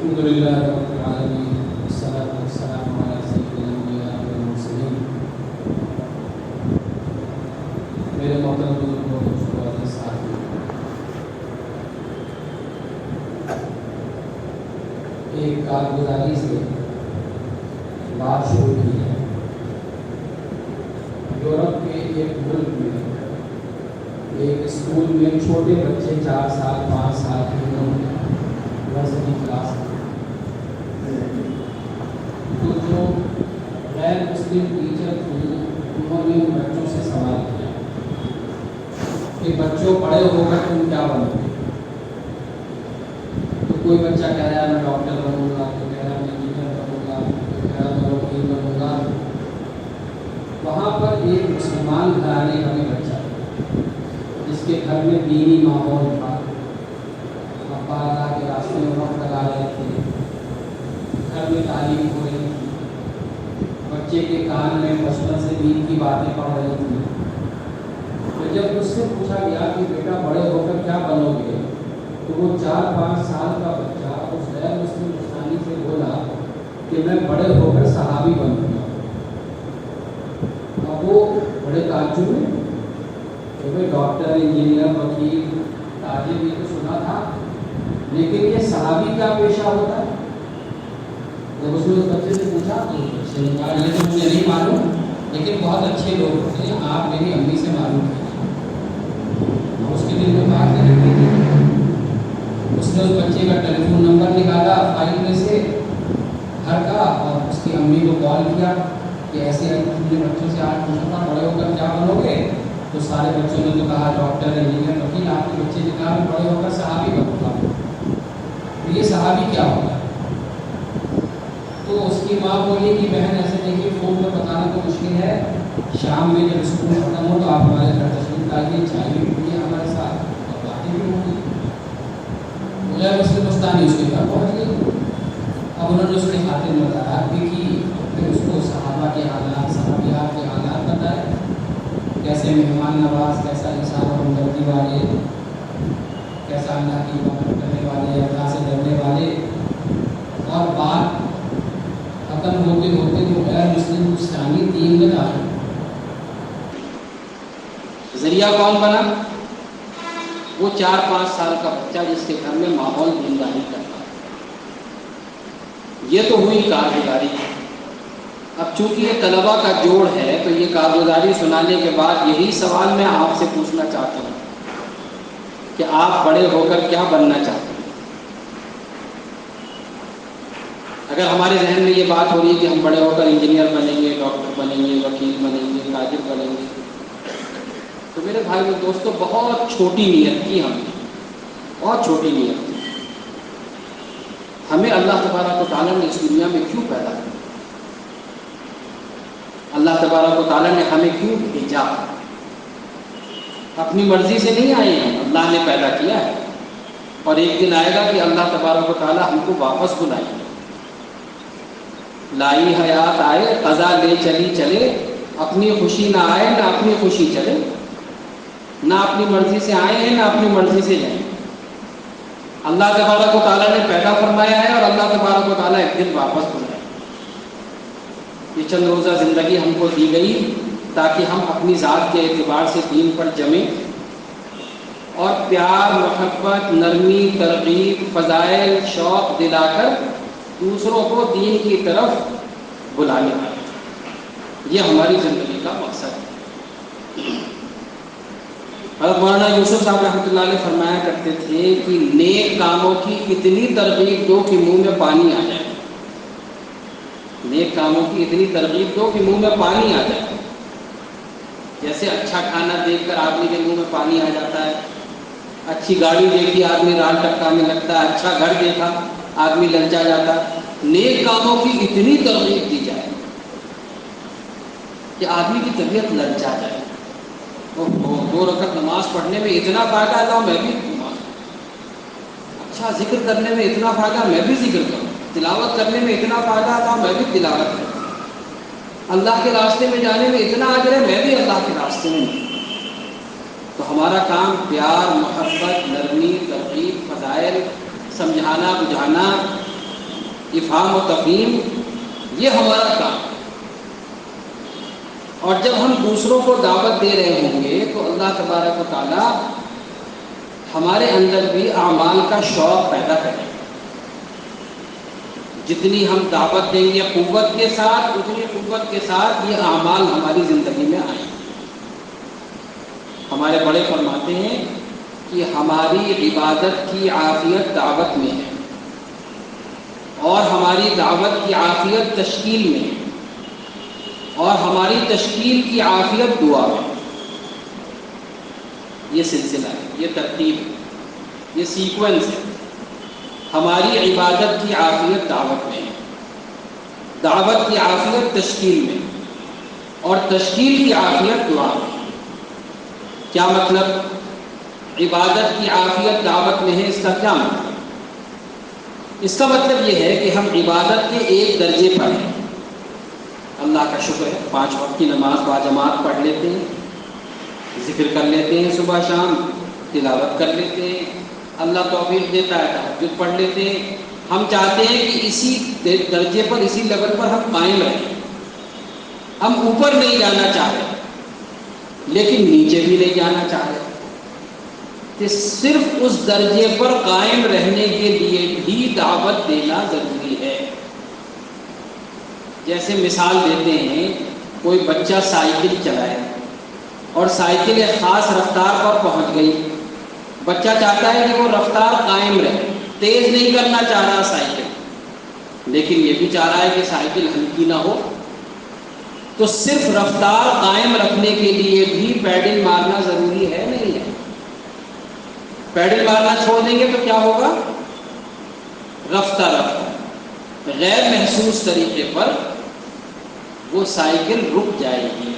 الحمد للہ رب العالمین والصلاة والسلام علی سید الانبیاء والمرسلین۔ میرے محترم بزرگوں اور ساتھیوں، ایک کارگزاری سے بات شروع کی ہے۔ یورپ کے ایک ملک میں ایک اسکول میں چھوٹے بچے 4 سال 5 سال کے نرسری کلاس تو جو غیر مسلم ٹیچر تھی انہوں نے ان بچوں سے سوال کیا کہ بچوں بڑے ہو کر تم کیا بنو گے؟ تو کوئی بچہ کہہ رہا ہے میں ڈاکٹر بنوں گا، کوئی کہہ رہا ہے میں انجینئر بنوں گا، کوئی کہہ رہا ہے میں وکیل بنوں گا۔ وہاں پر ایک مسلمان گھرانے کا بھی بچہ جس کے گھر میں دینی ماحول تھا، ابا اللہ کے راستے میں وقت لگا رہے تھے، گھر میں تعلیم ہو رہی تھی، بچے کے کان میں بچپن سے دین کی باتیں پڑھ رہی تھیں۔ تو جب اس سے پوچھا گیا کہ بیٹا بڑے ہو کر کیا بنو گے، تو وہ 4-5 سال کا بچہ اس غیر مسلم مسلمانی سے بولا کہ میں بڑے ہو کر صحابی بنوں گا۔ اب وہ بڑے تعجب میں کہ ڈاکٹر، انجینئر، وکیل، تاجر بھی تو سنا تھا، لیکن یہ صحابی کیا پیشہ ہوتا ہے؟ جب اس نے اس بچے سے پوچھا تو بچے نے کہا یہ تو مجھے نہیں معلوم، لیکن بہت اچھے لوگ ہوتے ہیں، آپ میری امی سے معلوم کیجیے۔ اور اس کے دل میں بات کریں گے، اس نے اس بچے کا ٹیلی فون نمبر نکالا فائل میں سے گھر کا، اور اس کی امی کو کال کیا کہ ایسے اپنے بچوں سے آج پوچھا تھا بڑے ہو کر کیا بنو گے؟ تو سارے بچوں نے تو کہا ڈاکٹر، انجینئر، وکیل۔ آپ کے بچے نے کہا میں بڑے ہو کر صحابی بنوں گا۔ تو یہ صحابی کیا ہوتا ہے؟ تو اس کی ماں بولی کہ بہن ایسے دیکھیے فون پر بتانا تو مشکل ہے، شام میں جب اسکول ختم ہو تو آپ ہمارے گھر تشریف لائیے، چائے بھی پیئیے ہمارے ساتھ اور باتیں بھی ہوں گی۔ غیر مسلم مستانی اس کے گھر پہنچ گئی۔ اب انہوں نے اس کی خاطر مداحت بھی کی، پھر اس کو صحابہ کے حالات، صحابیات کے حالات بتائے، کیسے مہمان نواز، کیسا انسان اور ہمدردی والے، کیسا اللہ کی عبادت کرنے والے، اللہ سے ڈرنے والے۔ اور بات ختم ہوتے ہوتے وہ غیر مسلم مسلمانی دین میں داخل۔ ذریعہ کون بنا؟ وہ 4-5 سال کا بچہ جس کے گھر میں ماحول دینداری کرتا۔ یہ تو ہوئی کارگزاری۔ اب چونکہ یہ طلباء کا جوڑ ہے تو یہ کارگزاری سنانے کے بعد یہی سوال میں آپ سے پوچھنا چاہتا ہوں کہ آپ بڑے ہو کر کیا بننا چاہتے ہیں؟ اگر ہمارے ذہن میں یہ بات ہو رہی ہے کہ ہم بڑے ہو کر انجینئر بنیں گے، ڈاکٹر بنیں گے، وکیل بنیں گے، تاجر بنیں گے، تو میرے بھائی اور دوستوں بہت چھوٹی نیت کی ہم نے، بہت چھوٹی نیت کی۔ ہمیں اللہ تبارک و تعالیٰ نے اس دنیا میں کیوں پیدا کیا؟ اللہ تبارک و تعالیٰ نے ہمیں کیوں بھیجا؟ اپنی مرضی سے نہیں آئے ہیں، اللہ نے پیدا کیا ہے، اور ایک دن آئے گا کہ اللہ تبارک و تعالیٰ ہم کو واپس بلائے گا۔ لائی حیات آئے، قضا لے چلی چلے، اپنی خوشی نہ آئے نہ اپنی خوشی چلے، نہ اپنی مرضی سے آئے ہیں نہ اپنی مرضی سے جائیں۔ اللہ تبارک و تعالیٰ نے پیدا فرمایا ہے اور اللہ تبارک و تعالیٰ ایک دن واپس بلائے۔ یہ چند روزہ زندگی ہم کو دی گئی تاکہ ہم اپنی ذات کے اعتبار سے دین پر جمیں اور پیار، محبت، نرمی، ترغیب، فضائل، شوق دلا کر دوسروں کو دین کی طرف بلانے والے، یہ ہماری زندگی کا مقصد ہے۔ حضرت مولانا یوسف صاحب رحمۃ اللہ علیہ فرمایا کرتے تھے کہ نیک کاموں کی اتنی ترغیب دو کہ منہ میں پانی آ جائے، نیک کاموں کی اتنی ترغیب دو کہ منہ میں پانی آ جائے۔ جیسے اچھا کھانا دیکھ کر آدمی کے منہ میں پانی آ جاتا ہے، اچھی گاڑی دیکھی آدمی رال ٹپکا میں لگتا ہے، اچھا گھر دیکھا آدمی للچا جاتا ہے۔ نیک کاموں کی اتنی ترغیب دی جائے کہ آدمی کی طبیعت للچا جائے۔ 2 رکعت نماز پڑھنے میں اتنا فائدہ لاؤ میں بھی نماز پڑھوں، اچھا ذکر کرنے میں اتنا فائدہ میں بھی ذکر کروں، تلاوت کرنے میں اتنا فائدہ لاؤ میں بھی تلاوت کروں، اللہ کے راستے میں جانے میں اتنا اجر ہے میں بھی اللہ کے راستے میں نہیں۔ تو ہمارا کام پیار، محبت، نرمی، ترغیب، فضائل، سمجھانا بجھانا افہام و تفہیم، یہ ہمارا کام ہے۔ اور جب ہم دوسروں کو دعوت دے رہے ہوں گے تو اللہ تبارک و تعالی ہمارے اندر بھی اعمال کا شوق پیدا کرے۔ جتنی ہم دعوت دیں گے قوت کے ساتھ، اتنی قوت کے ساتھ یہ اعمال ہماری زندگی میں آئیں۔ ہمارے بڑے فرماتے ہیں کہ ہماری عبادت کی عافیت دعوت میں ہے، اور ہماری دعوت کی عافیت تشکیل میں ہے، اور ہماری تشکیل کی عافیت دعا میں۔ یہ سلسلہ ہے، یہ ترتیب ہے، یہ سیکوینس ہے۔ ہماری عبادت کی عافیت دعوت میں ہے، دعوت کی عافیت تشکیل میں، اور تشکیل کی عافیت دعا میں۔ کیا مطلب؟ عبادت کی عافیت دعوت میں ہے، اس کا کیا مطلب؟ اس کا مطلب یہ ہے کہ ہم عبادت کے ایک درجے پر ہیں۔ اللہ کا شکر ہے 5 وقت کی نماز باجماعت پڑھ لیتے ہیں، ذکر کر لیتے ہیں، صبح شام تلاوت کر لیتے ہیں، اللہ توفیق دیتا ہے تہجد پڑھ لیتے ہیں۔ ہم چاہتے ہیں کہ اسی درجے پر، اسی لیول پر ہم قائم رہیں۔ ہم اوپر نہیں جانا چاہ رہے لیکن نیچے بھی نہیں جانا چاہ رہے، کہ صرف اس درجے پر قائم رہنے کے لیے بھی دعوت دینا ضروری ہے۔ جیسے مثال دیتے ہیں، کوئی بچہ سائیکل چلائے اور سائیکل ایک خاص رفتار پر پہنچ گئی، بچہ چاہتا ہے کہ وہ رفتار قائم رہے، تیز نہیں کرنا چاہ رہا سائیکل، لیکن یہ بھی چاہ رہا ہے کہ سائیکل ہلکی نہ ہو۔ تو صرف رفتار قائم رکھنے کے لیے بھی پیڈل مارنا ضروری ہے نہیں ہے؟ پیڈل مارنا چھوڑ دیں گے تو کیا ہوگا؟ رفتہ رفتہ غیر محسوس طریقے پر وہ سائیکل رک جائے گی،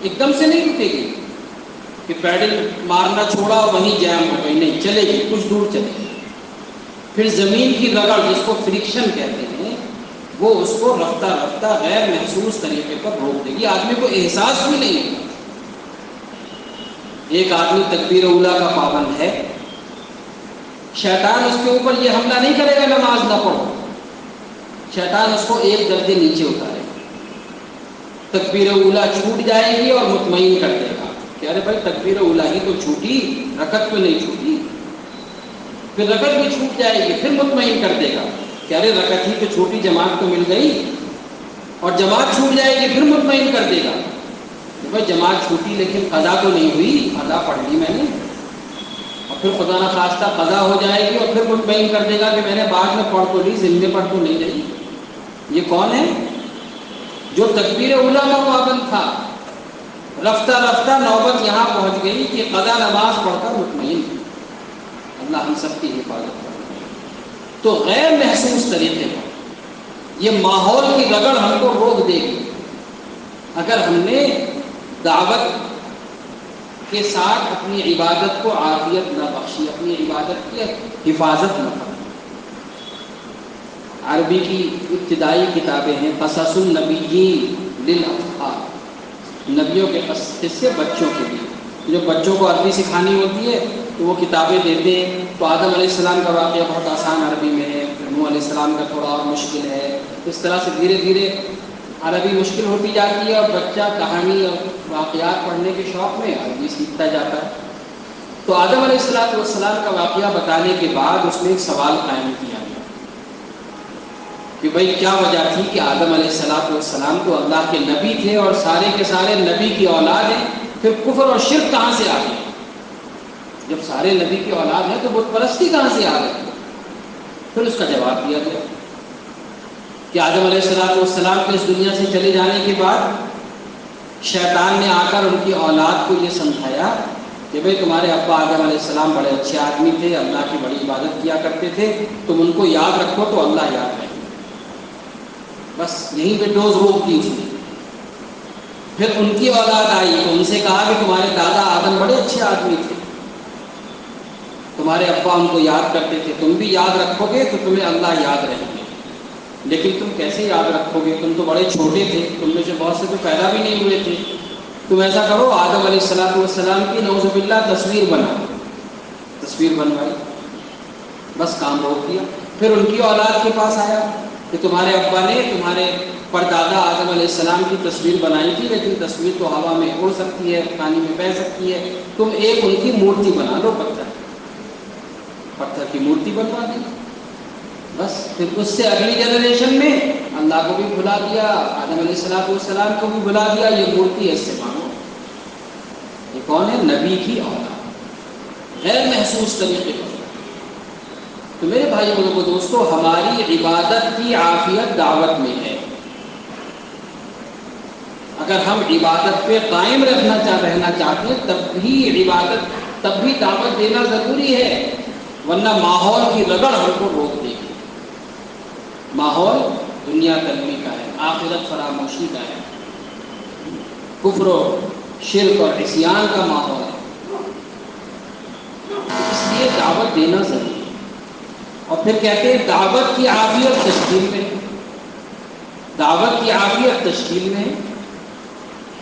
ایک دم سے نہیں رکے گی کہ پیڈل مارنا چھوڑا اور وہیں جام ہو گئی، نہیں، چلے گی، کچھ دور چلے گی۔ پھر زمین کی رگڑ، جس کو فرکشن کہتے ہیں، وہ اس کو رفتہ رفتہ غیر محسوس طریقے پر روک دے گی، آدمی کو احساس بھی نہیں ہوگا۔ ایک آدمی تکبیر اولیٰ کا پابند ہے، شیطان اس کے اوپر یہ حملہ نہیں کرے گا نماز نہ پڑھو، شیطان اس کو ایک درجے نیچے اتارے گا، تکبیر اولیٰ چھوٹ جائے گی اور مطمئن کر دے گا کہ ارے بھائی تکبیر اولیٰ ہی تو چھوٹی، رکعت تو نہیں چھوٹی۔ پھر رکعت بھی چھوٹ جائے گی، پھر مطمئن کر دے گا کہ ارے رکعت ہی تو چھوٹی، جماعت تو مل گئی، اور جماعت چھوٹ جائے گی، پھر مطمئن کر دے گا کہ بھائی جماعت چھوٹی لیکن قضا تو نہیں ہوئی، قضا پڑھ لی میں نے، اور پھر خدا نہ خواستہ قضا ہو جائے گی، اور پھر مطمئن کر دے گا کہ میں نے بعد میں پڑھ تو لی، ذمے پر تو نہیں رہی۔ یہ کون ہے؟ جو تکبیر اولیٰ کا پابند تھا، رفتہ رفتہ نوبت یہاں پہنچ گئی کہ قضا نماز پڑھ کر مطمئن۔ اللہ ہم سب کی حفاظت کرے۔ تو غیر محسوس طریقے پر یہ ماحول کی رگڑ ہم کو روک دے گی اگر ہم نے دعوت کے ساتھ اپنی عبادت کو عافیت نہ بخشی، اپنی عبادت کی حفاظت نہ کریں۔ عربی کی ابتدائی کتابیں ہیں قصص النبیین للاطفال، نبیوں کے قصے بچوں کے لیے۔ جو بچوں کو عربی سکھانی ہوتی ہے تو وہ کتابیں دیتے ہیں۔ تو آدم علیہ السلام کا واقعہ بہت آسان عربی میں ہے، نوح علیہ السلام کا تھوڑا اور مشکل ہے، اس طرح سے دھیرے دھیرے عربی مشکل ہوتی جاتی ہے، اور بچہ کہانی اور واقعات پڑھنے کے شوق میں عربی سیکھتا جاتا ہے۔ تو آدم علیہ السلام کا واقعہ بتانے کے بعد اس نے ایک سوال قائم کیا کہ بھئی کیا وجہ تھی کہ آدم علیہ السلام تو اللہ کے نبی تھے اور سارے کے سارے نبی کی اولاد ہیں، پھر کفر اور شرک کہاں سے آ گئے؟ جب سارے نبی کی اولاد ہیں تو بت پرستی کہاں سے آ گئی؟ پھر اس کا جواب دیا گیا کہ آدم علیہ السلام کے اس دنیا سے چلے جانے کے بعد شیطان نے آ کر ان کی اولاد کو یہ سمجھایا کہ بھئی تمہارے ابا آدم علیہ السلام بڑے اچھے آدمی تھے، اللہ کی بڑی عبادت کیا کرتے تھے، تم ان کو یاد رکھو تو اللہ یاد رکھے۔ بس یہیں پہ ڈوز روک دی اس نے۔ پھر ان کی اولاد آئی تو ان سے کہا کہ تمہارے دادا آدم بڑے اچھے آدمی تھے، تمہارے ابا ان کو یاد کرتے تھے، تم بھی یاد رکھو گے تو تمہیں اللہ یاد رہیں گے، لیکن تم کیسے یاد رکھو گے؟ تم تو بڑے چھوٹے تھے، تم میں سے بہت سے تو پیدا بھی نہیں ہوئے تھے۔ تم ایسا کرو، آدم علیہ السلام کی نعوذ باللہ تصویر بناؤ۔ تصویر بنوائی، بس کام روک دیا۔ پھر ان کی اولاد کے پاس آیا کہ تمہارے ابا نے تمہارے پردادا آدم علیہ السلام کی تصویر بنائی تھی، لیکن تصویر تو ہوا میں اڑ سکتی ہے، پانی میں بہہ سکتی ہے، تم ایک ان کی مورتی بنا لو، پتھر کی مورتی بنوا دی۔ بس پھر اس سے اگلی جنریشن میں اللہ کو بھی بھلا دیا، آدم علیہ السلام کو بھی بھلا دیا، یہ مورتی ہے اس سے مانو۔ یہ کون ہے؟ نبی کی اولاد، غیر محسوس طریقے پر۔ تو میرے بھائی بزرگوں دوستو، ہماری عبادت کی عافیت دعوت میں ہے۔ اگر ہم عبادت پہ قائم رہنا چاہتے ہیں تب بھی دعوت دینا ضروری ہے، ورنہ ماحول کی رگڑ ہم کو روک دے گی۔ ماحول دنیا طلبی کا ہے، آخرت فراموشی کا ہے، کفر و شرک اور عصیان کا ماحول ہے، اس لیے دعوت دینا ضروری ہے۔ اور پھر کہتے ہیں دعوت کی عافیت تشکیل میں، دعوت کی عافیت تشکیل میں۔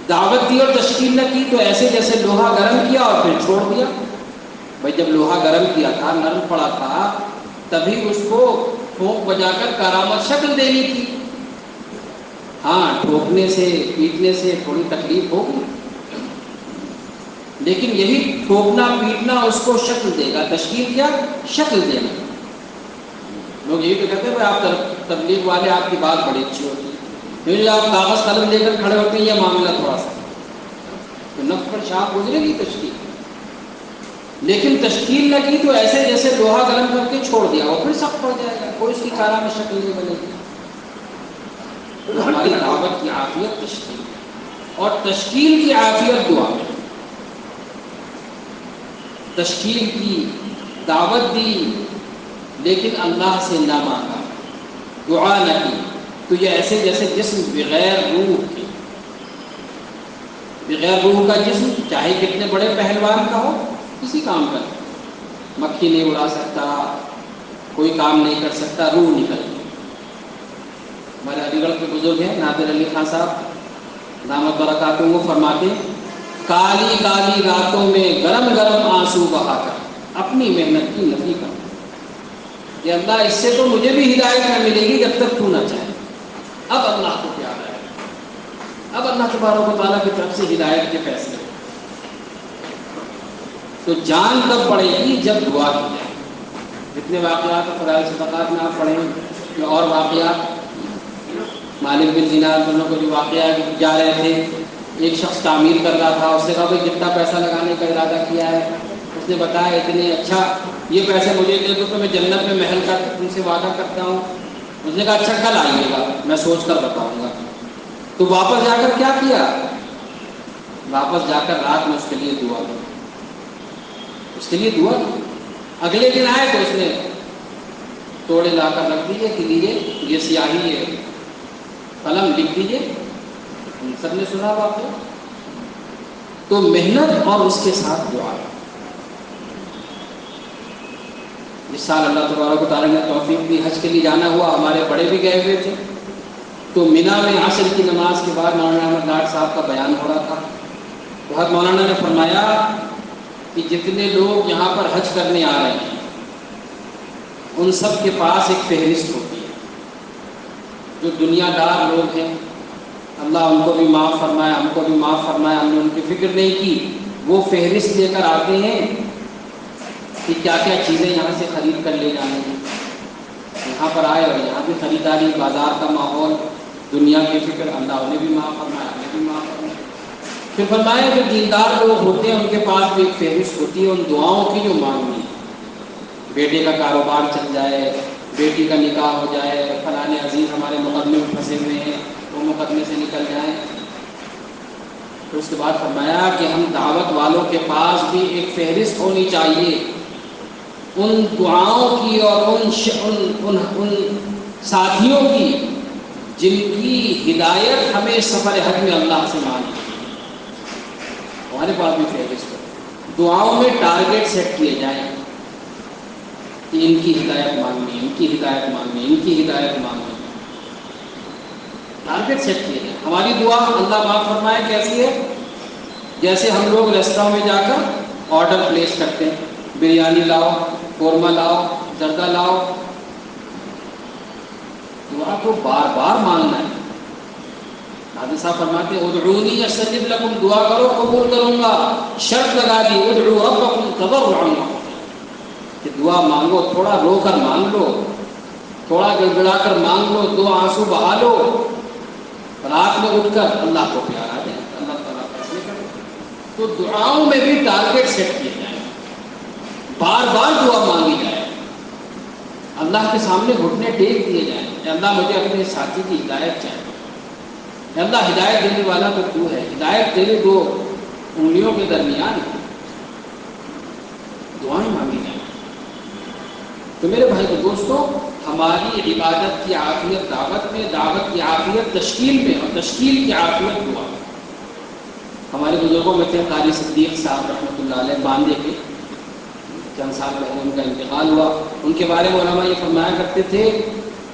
دعوت دی اور تشکیل نہ کی تو ایسے جیسے لوہا گرم کیا اور پھر چھوڑ دیا۔ بھائی جب لوہا گرم کیا تھا، نرم پڑا تھا، تبھی اس کو ٹھوک بجا کر کارآمد شکل دینی تھی۔ ہاں، ٹھوکنے سے پیٹنے سے تھوڑی تکلیف ہوگی، لیکن یہی ٹھوکنا پیٹنا اس کو شکل دے گا۔ تشکیل کیا؟ شکل دینا۔ لوگ یہی تو کہتے ہیں بھائی آپ تبلیغ والے، آپ کی بات بڑی اچھی ہوتی ہے، کیونکہ آپ کاغذ قلم لے کر کھڑے ہوتے ہیں، یہ معاملہ تھوڑا سا تو نفس پر شاپ گزرے گی تشکیل، لیکن تشکیل نہ کی تو ایسے جیسے لوہا گرم کر کے چھوڑ دیا، وہ پھر سخت پڑ جائے گا، کوئی اس کی کارا میں شکل نہیں بنے گی۔ ہماری دعوت کی عافیت تشکیل ہے، اور تشکیل کی عافیت دعا ہے۔ تشکیل کی، دعوت دی، لیکن اللہ سے نہ مانگا، دعا نہ کی، تو یہ ایسے جیسے جسم بغیر روح کے، بغیر روح کا جسم چاہے کتنے بڑے پہلوان کا ہو، کسی کام کا نہیں، مکھی نہیں اڑا سکتا، کوئی کام نہیں کر سکتا، روح نکل گئی۔ ہمارے علی گڑھ کے بزرگ ہیں نادر علی خان صاحب دامت برکاتہ، وہ فرماتے ہیں کالی کالی راتوں میں گرم گرم آنسو بہا کر اپنی محنت کی نفی کر، کہ اللہ اس سے تو مجھے بھی ہدایت نہ ملے گی جب تک تو نہ چاہے۔ اب اللہ کو پیارا ہے، اب اللہ تبارک و تعالیٰ کی طرف سے ہدایت کے فیصلے، تو جان تب پڑے گی جب دعا کی جائے۔ جتنے واقعات فضائل صدقات میں آپ پڑھیں، یا اور واقعات، مالک بن دینار دونوں کو جو واقعہ جا رہے تھے، ایک شخص تعمیر کر رہا تھا، اس نے کہا بھائی کتنا پیسہ لگانے کا ارادہ کیا ہے؟ اس نے بتایا اتنے۔ اچھا یہ پیسے مجھے دے دو تو میں جنت میں محل کا تم سے وعدہ کرتا ہوں۔ اس نے کہا اچھا کل آئیے گا، میں سوچ کر بتاؤں گا۔ تو واپس جا کر کیا کیا؟ واپس جا کر رات میں اس کے لیے دعا کی، اس کے لیے دعا کی۔ اگلے دن آئے تو اس نے توڑے لا کر رکھ دیجیے کہ لیجیے یہ سیاہی ہے، قلم لکھ دیجیے۔ سب نے سنا واقعہ؟ تو محنت اور اس کے ساتھ دعا۔ اس سال اللہ تبارک و تعالیٰ نے توفیق دی، حج کے لیے جانا ہوا، ہمارے بڑے بھی گئے ہوئے تھے، تو مینا میں عصر کی نماز کے بعد مولانا احمد لاٹ صاحب کا بیان ہو رہا تھا۔ تو حضرت مولانا نے فرمایا کہ جتنے لوگ یہاں پر حج کرنے آ رہے ہیں ان سب کے پاس ایک فہرست ہوتی ہے۔ جو دنیا دار لوگ ہیں، اللہ ان کو بھی معاف فرمائے، ہم کو بھی معاف فرمائے، ہم نے ان کی فکر نہیں کی، وہ فہرست لے کر آتے ہیں کہ کیا کیا چیزیں یہاں سے خرید کر لے جانے ہیں۔ یہاں پر آئے اور یہاں بھی خریداری، بازار کا ماحول، دنیا کی فکر، اللہ انہیں بھی معاف فرمائے، ہمیں بھی معاف فرمائے۔ پھر فرمایا جو دیندار لوگ ہوتے ہیں ان کے پاس بھی ایک فہرست ہوتی ہے ان دعاؤں کی جو مانگنی ہے۔ بیٹے کا کاروبار چل جائے، بیٹی کا نکاح ہو جائے، فلاں عزیز ہمارے مقدمے میں پھنسے ہوئے ہیں، وہ مقدمے سے نکل جائیں۔ تو اس کے بعد فرمایا کہ ہم دعوت والوں کے پاس بھی ایک فہرست ہونی چاہیے ان دعاؤں کی اور ان ساتھیوں کی جن کی ہدایت ہمیں سفر حج میں اللہ سے مانگی۔ ہمارے پاس بھی فہرست ہو، دعاؤں میں ٹارگیٹ سیٹ کیے جائیں کہ ان کی ہدایت مانگنی، ان کی ہدایت مانگنی، ان کی ہدایت مانگنی، ٹارگیٹ سیٹ کیے جائیں۔ ہماری دعا اللہ معاف فرمائے کیسی ہے؟ جیسے ہم لوگ ریستوراں میں جا کر آرڈر پلیس کرتے ہیں، بریانی لاؤ، قورمہ لاؤ، زردہ لاؤ، دعا کو بار بار مانگنا ہے. حضرت صاحب فرماتے ہیں ادعونی استجب لکم، دعا کرو قبول کروں گا. شرط لگا دی ادعوا ربکم تضرعا، کہ دعا مانگو تھوڑا رو کر مانگ لو، تھوڑا گڑگڑا کر مانگ لو، 2 آنسو بہا لو، رات میں اٹھ کر اللہ کو پیارا دیں، اللہ تعالیٰ فیصلے کرے. تو دعاؤں میں بھی ٹارگیٹ سیٹ کیے جائیں، بار بار دعا مانگی جائے، اللہ کے سامنے گھٹنے ٹیک دیے جائیں. اے اللہ مجھے اپنے ساتھی کی ہدایت چاہیے، اے اللہ ہدایت دینے والا تو تو ہے، ہدایت تیرے 2 انگلیوں کے درمیان ہے. دعائیں مانگی جائیں. تو میرے بھائی کو دوستو، ہماری عبادت کی عافیت دعوت میں، دعوت کی عافیت تشکیل میں، اور تشکیل کی عافیت دعا. ہمارے بزرگوں میں تھے قاری صدیق صاحب رحمۃ اللہ علیہ، باندے کے، چند سال پہلے ان کا انتقال ہوا. ان کے بارے میں علماء یہ فرمایا کرتے تھے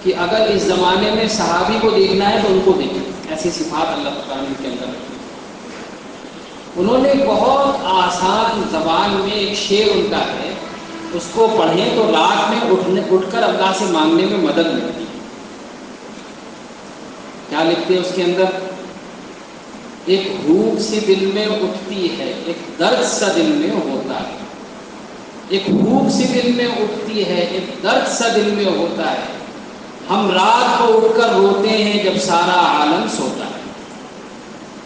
کہ اگر اس زمانے میں صحابی کو دیکھنا ہے تو ان کو دیکھیں، ایسی صفات اللہ تعالیٰ نے ان کے اندر رکھی. انہوں نے بہت آسان زبان میں ایک شعر ان کا ہے، اس کو پڑھیں تو رات میں اٹھ کر اللہ سے مانگنے میں مدد ملتی ہے. کیا لکھتے ہیں اس کے اندر؟ ایک بھوک سی دل میں اٹھتی ہے، ایک درد سا دل میں ہوتا ہے. ایک بھوک سی دل میں اٹھتی ہے، ایک درد سا دل میں ہوتا ہے. ہم رات کو اٹھ کر روتے ہیں جب سارا عالم سوتا ہے.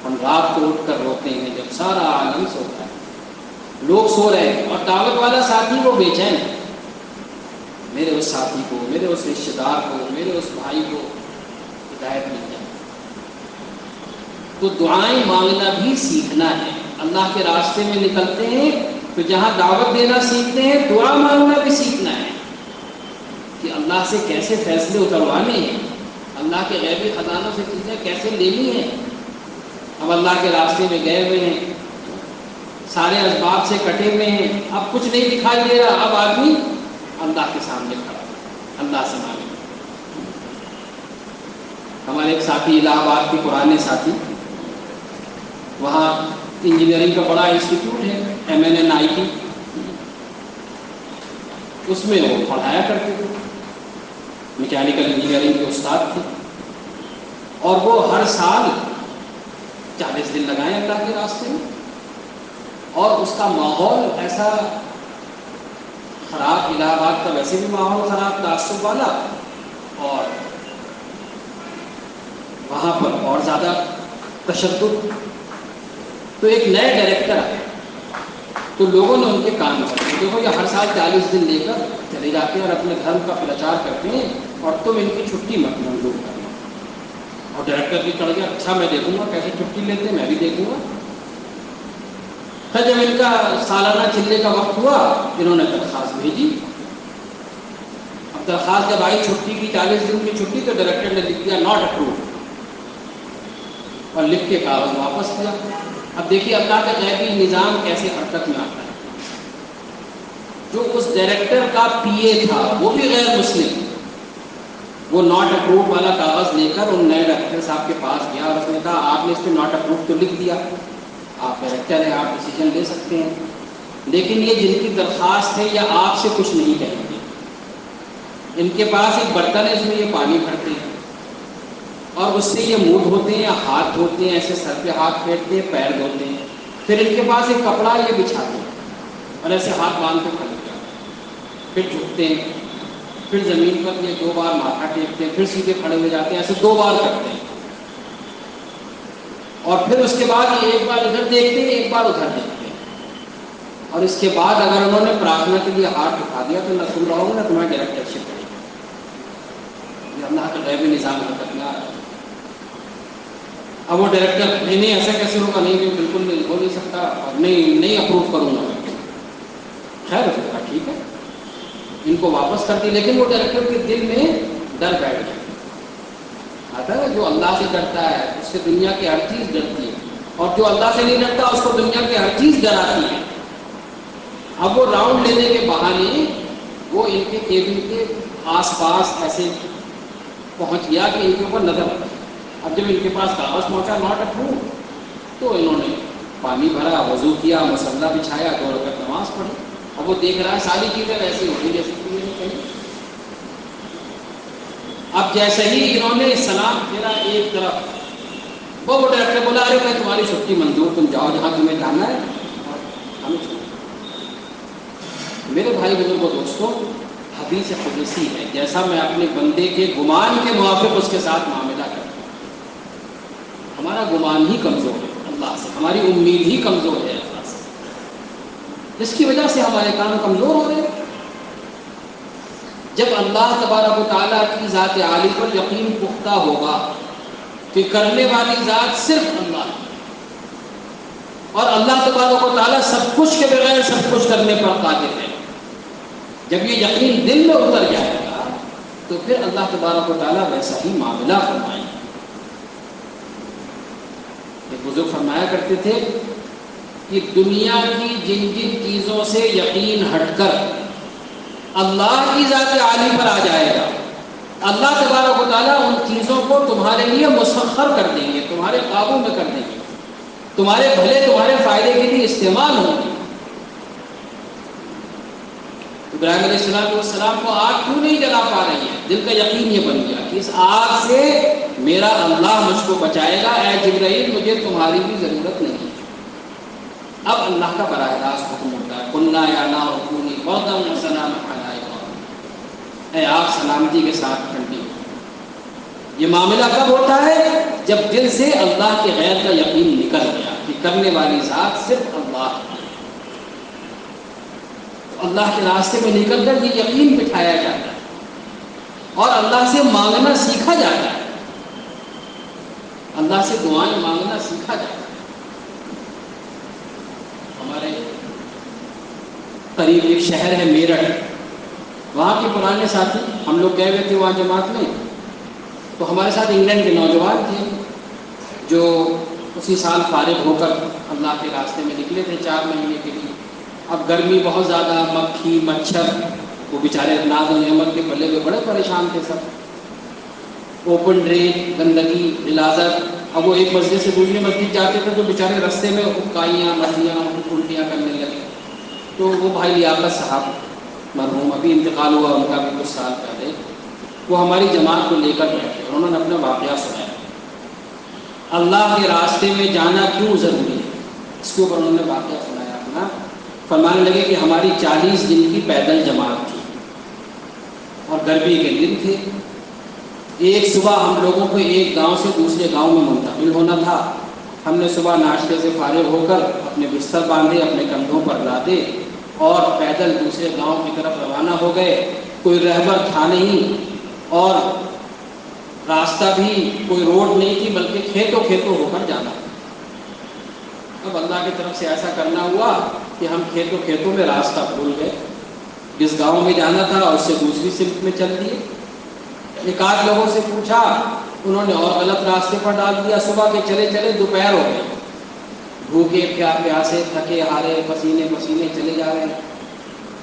ہم رات کو اٹھ کر روتے ہیں جب سارا عالم سوتا ہے. لوگ سو رہے ہیں اور دعوت والا ساتھی وہ بے چین ہے، میرے اس ساتھی کو، میرے اس رشتے دار کو، میرے اس بھائی کو ہدایت مل جائے. تو دعائیں مانگنا بھی سیکھنا ہے. اللہ کے راستے میں نکلتے ہیں تو جہاں دعوت دینا سیکھتے ہیں، دعا مانگنا بھی سیکھنا ہے کہ اللہ سے کیسے فیصلے اتروانے ہیں، اللہ کے غیبی خزانوں سے چیزیں کیسے لینی ہیں. اب اللہ کے راستے میں گئے ہوئے ہیں، سارے اسباب سے کٹے ہوئے ہیں، اب کچھ نہیں دکھائی دے رہا، اب آدمی اللہ کے سامنے کھڑا ہے، اللہ سے مانگے. ہمارے ایک ساتھی الہ آباد کے پرانے ساتھی، وہاں انجینئرنگ کا بڑا انسٹیٹیوٹ ہے MNNIT، اس میں وہ پڑھایا کرتے تھے، میکینیکل انجینئرنگ کے استاد تھے. اور وہ ہر سال 40 دن لگائیں اللہ کے راستے میں. اور اس کا ماحول ایسا خراب، الہ آباد کا ویسے بھی ماحول خراب، تعصب والا، اور وہاں پر اور زیادہ تشدد. تو ایک نئے ڈائریکٹر آئے تو لوگوں نے ان کے کام پکڑے، دیکھو یہ ہر سال 40 دن لے کر چلے جاتے ہیں اور اپنے دھرم کا پرچار کرتے ہیں، اور تم ان کی چھٹی مت منظور کرنا. اور ڈائریکٹر بھی چڑھ گیا، اچھا میں دیکھوں گا کیسے چھٹی لیتے ہیں، میں بھی دیکھوں گا. پھر جب ان کا سالانہ چلنے کا وقت ہوا، انہوں نے درخواست بھیجی. اب درخواست جب آئی چھٹی کی، 40 دن کی چھٹی، تو ڈائریکٹر نے لکھ دیا ناٹ اپروڈ، اور لکھ کے کاغذ واپس کیا. اب دیکھیے اللہ کا غیبی نظام کیسے حرکت میں آتا ہے. جو اس ڈائریکٹر کا PA تھا وہ بھی غیر مسلم، وہ ناٹ اپروڈ والا کاغذ لے کر ان نئے ڈائریکٹر صاحب کے پاس گیا اور اس نے کہا آپ نے اس پہ ناٹ اپروڈ تو لکھ دیا، آپ ڈائریکٹر ہیں، آپ ڈیسیجن لے سکتے ہیں، لیکن یہ جن کی درخواست ہے یا آپ سے کچھ نہیں کہیں گے. ان کے پاس ایک برتن ہے، اس میں یہ پانی بھرتے ہیں اور اس سے یہ منہ دھوتے ہیں، ہاتھ دھوتے ہیں، ایسے سر پہ ہاتھ پھیرتے ہیں، پیر دھوتے ہیں. پھر ان کے پاس ایک کپڑا یہ بچھاتے ہیں اور ایسے ہاتھ باندھ کے کھڑے جاتے ہیں، پھر جھکتے ہیں، پھر زمین پر یہ 2 بار ماتھا ٹیکتے ہیں، پھر سیدھے کھڑے ہو جاتے ہیں، ایسے 2 بار کرتے ہیں. اور پھر اس کے بعد یہ ایک بار ادھر دیکھتے ہیں، ایک بار ادھر دیکھتے ہیں. اور اس کے بعد اگر انہوں نے پرارتھنا کے لیے ہاتھ اٹھا دیا تو نہ تم رہو گے نہ تمہاری ڈائریکٹرشپ کرے گی. یہ اللہ کا غیبی نظام حرکت میں آ رہا ہے. اب وہ ڈائریکٹر نہیں ایسا کیسے ہوگا، نہیں بالکل نہیں ہو نہیں سکتا، اور نہیں اپروو کروں گا میں. خیر اس نے کہا ٹھیک ہے، ان کو واپس کر دی. لیکن وہ ڈائریکٹر کے دل میں ڈر بیٹھ گیا. آتا ہے جو اللہ سے ڈرتا ہے اس سے دنیا کی ہر چیز ڈرتی ہے، اور جو اللہ سے نہیں ڈرتا اس کو دنیا کی ہر چیز ڈراتی ہے. اب وہ راؤنڈ لینے کے بہانے وہ ان کے کیبن کے آس پاس ایسے پہنچ گیا کہ ان کے اوپر نظر رکھی. اب جب ان کے پاس کاغذ پہنچا ناٹ اپروڈ، تو انہوں نے پانی بھرا، وضو کیا، مصلی بچھایا، 2 رکعت نماز پڑھی. اب وہ دیکھ رہا ہے ساری چیزیں ویسی ہو رہی جیسی کہ میں نے کہی. اب جیسے ہی انہوں نے سلام پھیرا ایک طرف، وہ ڈائریکٹر بولا ارے میں تمہاری چھٹی منظور، تم جاؤ جہاں تمہیں جانا ہے، اور ہمیں چھوڑو۔ میرے بھائی بزرگوں دوستوں، حدیث قدسی ہے، جیسا میں اپنے بندے کے گمان کے موافق اس کے ساتھ معاملہ کرتا ہوں۔ ہمارا گمان ہی کمزور ہے اللہ سے، ہماری امید ہی کمزور ہے اللہ سے، جس کی وجہ سے ہمارے کام کمزور ہو رہے ہیں۔ جب اللہ تبارک و تعالیٰ کی ذات عالی پر یقین پختہ ہوگا کہ کرنے والی ذات صرف اللہ ہے، اور اللہ تبارک و تعالیٰ سب کچھ کے بغیر سب کچھ کرنے پر قادر ہے، جب یہ یقین دل میں اتر جائے گا تو پھر اللہ تبارک و تعالیٰ ویسا ہی معاملہ فرمائیں گے۔ ایک بزرگ فرمایا کرتے تھے کہ دنیا کی جن جن چیزوں سے یقین ہٹ کر اللہ کی ذات عالی پر آ جائے گا، اللہ تبارک و تعالیٰ ان چیزوں کو تمہارے لیے مسخر کر دیں گے، تمہارے قابو میں کر دیں گے، تمہارے بھلے تمہارے فائدے کے لیے استعمال ہوں گے۔ ابراہیم علیہ السلام کو آگ کیوں نہیں جلا پا رہی ہے؟ دل کا یقین یہ بن گیا کہ اس آگ سے میرا اللہ مجھ کو بچائے گا، اے جبرائیل مجھے تمہاری بھی ضرورت نہیں۔ اب اللہ کا براہ راست حکم ہوتا ہے، قلنا یا نار کونی بردا وسلاما علی ابراہیم، اے آگ سلامتی کے ساتھ ٹھنڈی ہو۔ یہ معاملہ کب ہوتا ہے؟ جب دل سے اللہ کے غیر کا یقین نکل گیا کہ کرنے والی ذات صرف اللہ ہے۔ اللہ کے راستے میں نکل کر یہ یقین بٹھایا جاتا ہے اور اللہ سے مانگنا سیکھا جاتا ہے، اللہ سے دعائیں مانگنا سیکھا جاتا ہے۔ ہمارے قریب ایک شہر ہے میرٹھ، وہاں کے پرانے ساتھی، ہم لوگ گئے ہوئے تھے وہاں جماعت میں، تو ہمارے ساتھ انگلینڈ کے نوجوان تھے جو اسی سال فارغ ہو کر اللہ کے راستے میں نکلے تھے 4 مہینے کے لیے۔ اب گرمی بہت زیادہ، مکھی مچھر، وہ بیچارے ناز و نعمت کے پلے میں بڑے پریشان تھے سب، اوپن ڈرین، گندگی، غلاظت۔ اب وہ ایک مسجد سے دوسری مسجد جاتے تھے تو بیچارے رستے میں اکائیاں، مچھلیاں، الٹیاں کرنے لگے۔ تو وہ بھائی لیاقت صاحب مرحوم، ابھی انتقال ہوا ان کا بھی کچھ سال پہلے، وہ ہماری جماعت کو لے کر بیٹھے اور انہوں نے اپنا واقعہ سنایا، اللہ کے راستے میں جانا کیوں ضروری ہے، اس کے اوپر انہوں نے واقعہ سنایا اپنا۔ فرمانے لگے کہ ہماری 40 دن کی پیدل جماعت تھی اور گرمی کے دن تھے۔ ایک صبح ہم لوگوں کو ایک گاؤں سے دوسرے گاؤں میں منتقل ہونا تھا۔ ہم نے صبح ناشتے سے فارغ ہو کر اپنے بستر باندھے، اپنے کندھوں پر لادے اور پیدل دوسرے گاؤں کی طرف روانہ ہو گئے۔ کوئی رہبر تھا نہیں اور راستہ بھی کوئی روڈ نہیں تھی، بلکہ کھیتوں ہو کر جانا۔ اب اللہ کی طرف سے ایسا کرنا ہوا کہ ہم کھیتوں میں راستہ بھول گئے، جس گاؤں میں جانا تھا اور اس سے دوسری سمت میں چل دیے۔ ایک آدھ لوگوں سے پوچھا، انہوں نے اور غلط راستے پر ڈال دیا۔ صبح کے چلے چلے دوپہر ہو گئے، بھوکے پیاسے، تھکے ہارے، پسینے چلے جا رہے ہیں۔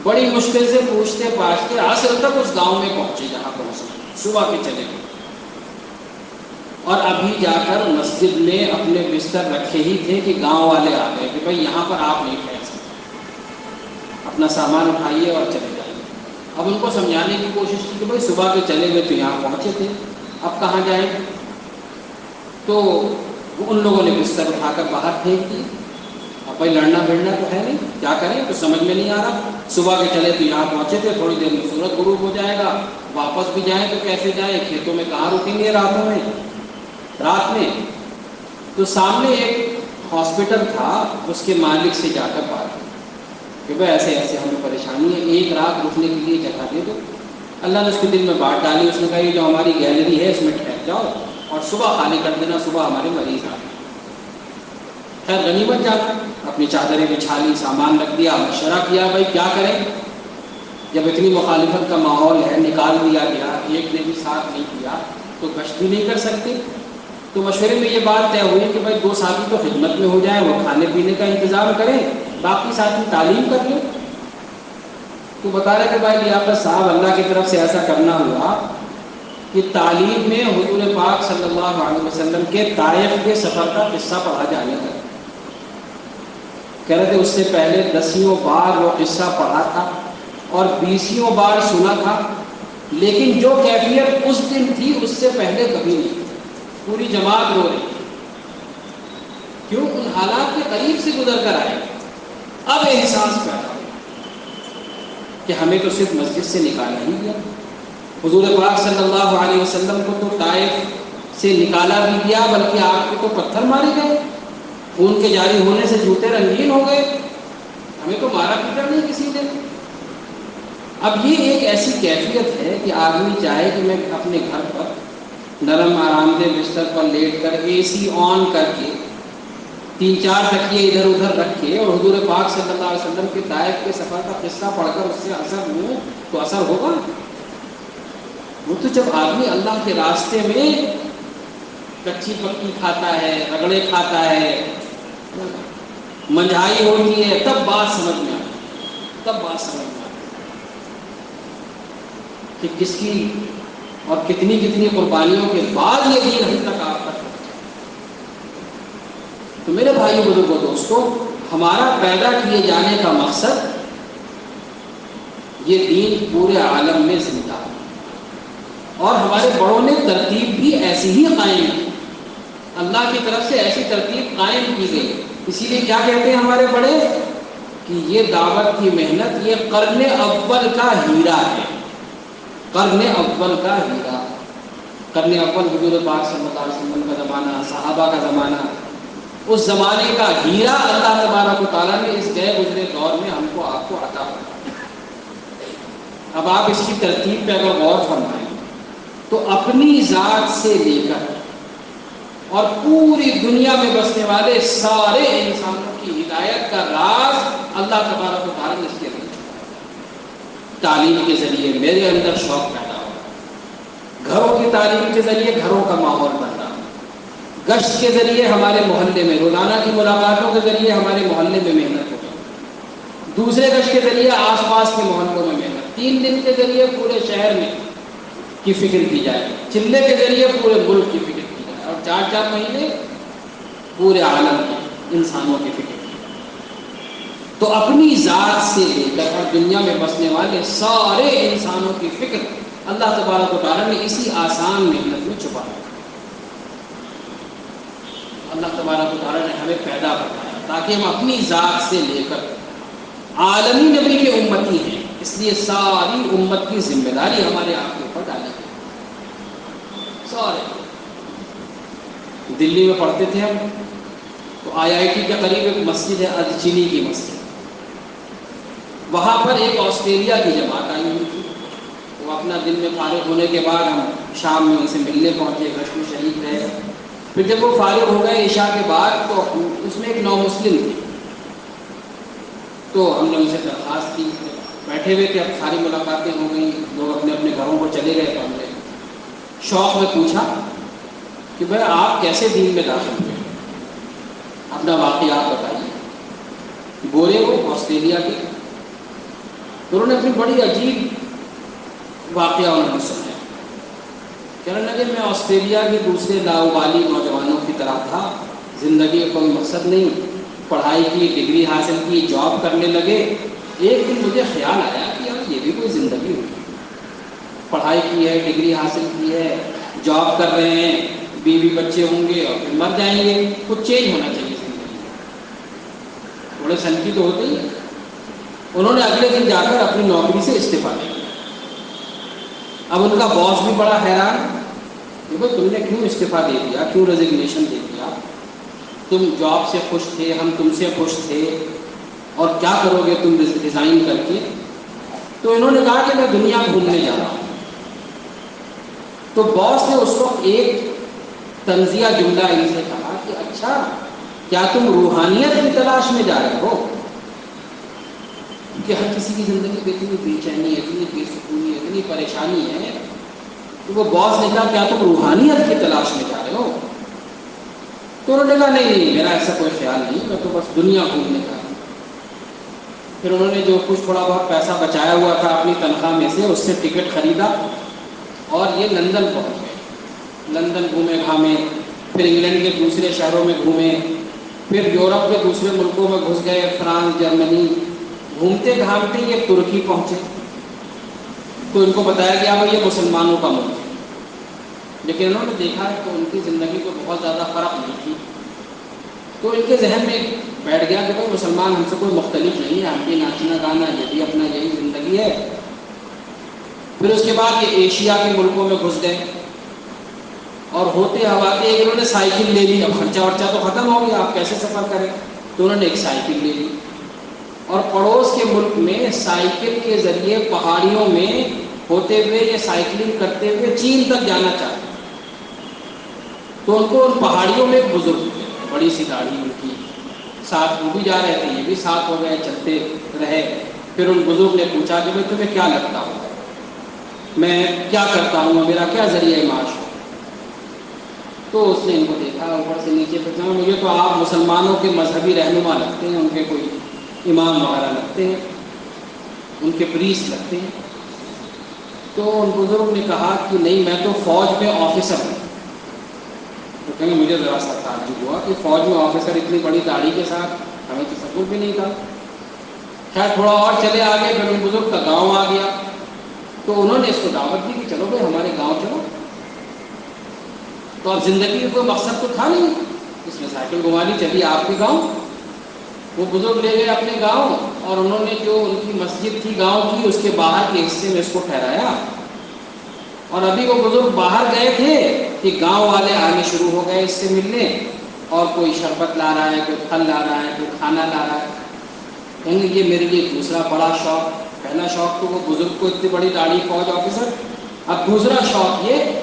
بڑی مشکل سے پوچھتے پاچھتے عصر تک اس گاؤں میں پہنچے جہاں پہنچے، صبح کے چلے گئے، اور ابھی جا کر مسجد میں اپنے بستر رکھے ہی تھے کہ گاؤں والے آ گئے کہ بھائی یہاں پر آپ نہیں ٹھہر سکتے، اپنا سامان اٹھائیے اور چلے جائیے۔ اب ان کو سمجھانے کی کوشش کی کہ بھائی صبح کے چلے گئے تو یہاں پہنچے تھے، اب کہاں جائیں؟ تو ان لوگوں نے بستر اٹھا کر باہر پھینک دی۔ اب بھائی لڑنا بھیڑنا تو ہے نہیں، کیا کریں؟ تو سمجھ میں نہیں آ رہا۔ صبح کے چلے تو یہاں پہنچے تھے، تھوڑی دیر میں سورج غروب ہو جائے گا، واپس بھی جائیں تو کیسے جائیں؟ کھیتوں میں کہاں رکیں گے رات میں؟ تو سامنے ایک ہاسپٹل تھا، اس کے مالک سے جا کر بات کی کہ بھائی ایسے ایسے ہمیں پریشانی ہے، ایک رات رکنے کے لیے جگہ دے دو۔ اللہ نے اس کے دل میں بات ڈالی، اس نے کہا یہ جو ہماری گیلری ہے اس میں ٹھہر جاؤ اور صبح خالی کر دینا، صبح ہمارے مریض آ گئے۔ خیر غنیمت جانا، اپنی چادریں بچھا لی، سامان رکھ دیا، مشورہ کیا بھائی کیا کریں، جب اتنی مخالفت کا ماحول ہے، نکال دیا گیا، ایک نے بھی ساتھ نہیں کیا تو گشت بھی نہیں کر سکتے۔ تو مشورے میں یہ بات طے ہوئی کہ بھائی 2 ساتھی تو خدمت میں ہو جائیں، وہ کھانے پینے کا انتظام کریں، باقی ساتھی تعلیم کر لیں۔ تو بتا رہے کہ بھائی لیاقت صاحب، اللہ کی طرف سے ایسا کرنا ہوا کہ تعلیم میں حضور پاک صلی اللہ علیہ وسلم کے طائف کے سفر کا قصہ پڑھا جانے لگا۔ کہہ رہے تھے اس سے پہلے 10 بار وہ قصہ پڑھا تھا اور 20 بار سنا تھا، لیکن جو کیفیت اس دن تھی اس سے پہلے کبھی نہیں. پوری جماعت رو رہی. کیوں؟ ان حالات کے قریب سے گزر کر آئے. اب احساس پیدا ہو کہ ہمیں تو صرف مسجد سے نکالا ہی گیا. حضور پاک صلی اللہ علیہ وسلم کو تو طائف سے نکالا بھی گیا، بلکہ آپ کو تو پتھر مارے گئے، خون کے جاری ہونے سے جوتے رنگین ہو گئے. ہمیں تو مارا پیٹا نہیں کسی نے. اب یہ ایک ایسی کیفیت ہے کہ آدمی چاہے کہ میں اپنے گھر پر نرم آرام دہ بستر پر لیٹ کر اے سی آن کر کے 3-4 تکیے ادھر ادھر رکھ کے اور حضور پاک صلی اللہ علیہ وسلم کے طائف کے سفر کا قصہ پڑھ کر اس سے اثر ہوں تو اثر ہوگا. وہ تو جب آدمی اللہ کے راستے میں کچی پکی کھاتا ہے، رگڑے کھاتا ہے، منجھائی ہوتی ہے، تب بات سمجھ میں آتی کہ کس کی اور کتنی قربانیوں کے بعد یہ دین ہم تک آپ تک. تو میرے بھائیوں بزرگوں دوستوں، ہمارا پیدا کیے جانے کا مقصد یہ دین پورے عالم میں زندہ ہے، اور ہمارے بڑوں نے ترتیب بھی ایسی ہی قائم کی. اللہ کی طرف سے ایسی ترتیب قائم کی گئی. اسی لیے کیا کہتے ہیں ہمارے بڑے کہ یہ دعوت کی محنت یہ قرن اول کا ہیرا ہے. قرن اول کا ہیرا. قرن اول حضور پاک صلی اللہ علیہ وسلم کا زمانہ، صحابہ کا زمانہ، اس زمانے کا ہیرا اللہ تبارک و تعالیٰ نے اس گئے گزرے دور میں ہم کو آپ کو عطا فرمایا. اب آپ اس کی ترتیب پہ اگر غور فرمائیں تو اپنی ذات سے لے کر اور پوری دنیا میں بسنے والے سارے انسانوں کی ہدایت کا راز اللہ تبارک و تعالیٰ نے اس کے اندر. تعلیم کے ذریعے میرے اندر شوق پیدا ہوا، گھروں کی تعلیم کے ذریعے گھروں کا ماحول بننا، گشت کے ذریعے ہمارے محلے میں روزانہ کی ملاقاتوں کے ذریعے ہمارے محلے میں محنت ہوگی، دوسرے گشت کے ذریعے آس پاس کے محلوں میں محنت، 3 دن کے ذریعے پورے شہر میں کی فکر کی جائے، چلے کے ذریعے پورے ملک کی فکر کی جائے، اور 4 مہینے پورے عالم کے انسانوں کی فکر کی. تو اپنی ذات سے لے کر اور دنیا میں بسنے والے سارے انسانوں کی فکر اللہ تبارک و تعالیٰ نے اسی آسان محنت میں چھپا رکھا. اللہ تبارک و تعالیٰ نے ہمیں پیدا کروایا تاکہ ہم اپنی ذات سے لے کر عالمی نبی کے امتی ہیں. اس لیے ساری امت کی ذمہ داری ہمارے آپ کے اوپر ڈالی گئی. سارے دلی میں پڑھتے تھے ہم تو IIT کے قریب ایک مسجد ہے ادچینی کی مسجد. وہاں پر ایک آسٹریلیا کی جماعت آئی ہوئی تھی. وہ اپنا دن میں فارغ ہونے کے بعد ہم شام میں ان سے ملنے پہنچے، گشت میں شریک رہے. پھر جب وہ فارغ ہو گئے عشاء کے بعد تو اس میں ایک نو مسلم تھی. تو ہم نے ان سے درخواست کی، بیٹھے ہوئے تھے، اب ساری ملاقاتیں ہو گئیں، لوگ اپنے اپنے گھروں کو چلے گئے. تو ہم نے شوق میں پوچھا کہ بھائی آپ کیسے دین میں داخل ہوئے، اپنا واقعات بتائیے. گورے وہ آسٹریلیا کے، انہوں نے اپنی بڑی عجیب واقعہ انہوں نے سنایا. کہنے لگے میں آسٹریلیا کے دوسرے لاؤبالی نوجوانوں کی طرح تھا، زندگی کا کوئی مقصد نہیں، پڑھائی کی، ڈگری حاصل کی، جاب کرنے لگے. ایک دن مجھے خیال آیا کہ یار یہ بھی کوئی زندگی ہوئی، پڑھائی کی ہے، ڈگری حاصل کی ہے، جاب کر رہے ہیں، بیوی بچے ہوں گے اور پھر مر جائیں گے، کچھ چینج ہونا چاہیے زندگی میں. تھوڑے سنکی تو ہوتے ہی. انہوں نے اگلے دن جا کر اپنی نوکری سے استعفیٰ دیا. اب ان کا باس بھی بڑا حیران کہ بھائی تم نے کیوں استعفیٰ دے دیا، کیوں ریزگنیشن دے دیا، تم جاب سے خوش تھے، ہم تم سے خوش تھے، اور کیا کرو گے تم ریزائن کر کے. تو انہوں نے کہا کہ میں دنیا گھومنے جا رہا ہوں. تو باس نے اس وقت ایک طنزیہ جملہ ان سے کہا کہ اچھا کیا تم روحانیت کی تلاش میں جا رہے ہو؟ کہ ہر کسی کی زندگی میں اتنی بے چینی ہے، اتنی بے سکونی ہے، اتنی پریشانی ہے. تو وہ باس نے کہا کیا تم روحانیت کی تلاش میں جا رہے ہو؟ تو انہوں نے کہا نہیں میرا ایسا کوئی خیال نہیں، میں تو بس دنیا گھومنے جا رہا ہوں. پھر انہوں نے جو کچھ تھوڑا بہت پیسہ بچایا ہوا تھا اپنی تنخواہ میں سے، اس سے ٹکٹ خریدا اور یہ لندن پہنچ گئے. لندن گھومے گھامے، پھر انگلینڈ کے دوسرے شہروں میں گھومے، پھر یورپ کے دوسرے ملکوں میں گھس گئے، فرانس، جرمنی. گھومتے گھامتے یہ ترکی پہنچے. تو ان کو بتایا گیا بھائی یہ مسلمانوں کا ملک ہے، لیکن انہوں نے دیکھا تو ان کی زندگی کو بہت زیادہ فرق نہیں تھی، تو ان کے ذہن میں بیٹھ گیا کہ بھائی مسلمان ہم سے کوئی مختلف نہیں ہے، ہم بھی ناچنا گانا یہ بھی اپنا یہی زندگی ہے۔ پھر اس کے بعد یہ ایشیا کے ملکوں میں گھس گئے، اور ہوتے ہواتے ایک انہوں نے سائیکل لے لی، اب خرچہ ورچہ تو ختم ہو گیا، آپ کیسے سفر کریں، تو انہوں نے ایک سائیکل لے لی، اور پڑوس کے ملک میں سائیکل کے ذریعے پہاڑیوں میں ہوتے ہوئے یہ سائیکلنگ کرتے ہوئے چین تک جانا چاہتے، تو ان کو ان پہاڑیوں میں ایک بزرگ تھے، بڑی سی داڑھی ان کی، ساتھ وہ بھی جا رہے تھے، یہ بھی ساتھ ہو گئے، چلتے رہے۔ پھر ان بزرگ نے پوچھا کہ بھائی تمہیں کیا لگتا ہو، میں کیا کرتا ہوں، میرا کیا ذریعہ معاش ہو؟ تو اس نے ان کو دیکھا اوپر سے نیچے تک، مجھے تو آپ مسلمانوں کے مذہبی رہنما لگتے ہیں، ان کے کوئی امام وغیرہ لگتے ہیں، ان کے پریسٹ لگتے ہیں۔ تو ان بزرگ نے کہا کہ نہیں، میں تو فوج میں آفیسر ہوں۔ تو کہیں مجھے ذرا سا تعجب ہوا کہ فوج میں آفیسر اتنی بڑی داڑھی کے ساتھ، ہمیں تصور بھی نہیں تھا۔ خیر تھوڑا اور چلے آگے، پھر ان بزرگ کا گاؤں آ گیا، تو انہوں نے اس کو دعوت دی کہ چلو بھائی ہمارے گاؤں چلو۔ تو اب زندگی میں کوئی مقصد تو تھا نہیں، اس میں سائیکل گھما لی، چلی آپ کے گاؤں۔ وہ بزرگ لے گئے اپنے گاؤں، اور انہوں نے جو ان کی مسجد تھی گاؤں کی، اس کے باہر کے حصے میں اس کو ٹھہرایا، اور ابھی وہ بزرگ باہر گئے تھے کہ گاؤں والے آنے شروع ہو گئے اس سے ملنے، اور کوئی شربت لا رہا ہے، کوئی پھل لا رہا ہے، کوئی کھانا لا رہا ہے۔ کہیں گے یہ میرے لیے دوسرا بڑا شوق، پہلا شوق تو وہ بزرگ کو اتنی بڑی داڑھی فوج آفیسر، اب دوسرا شوق یہ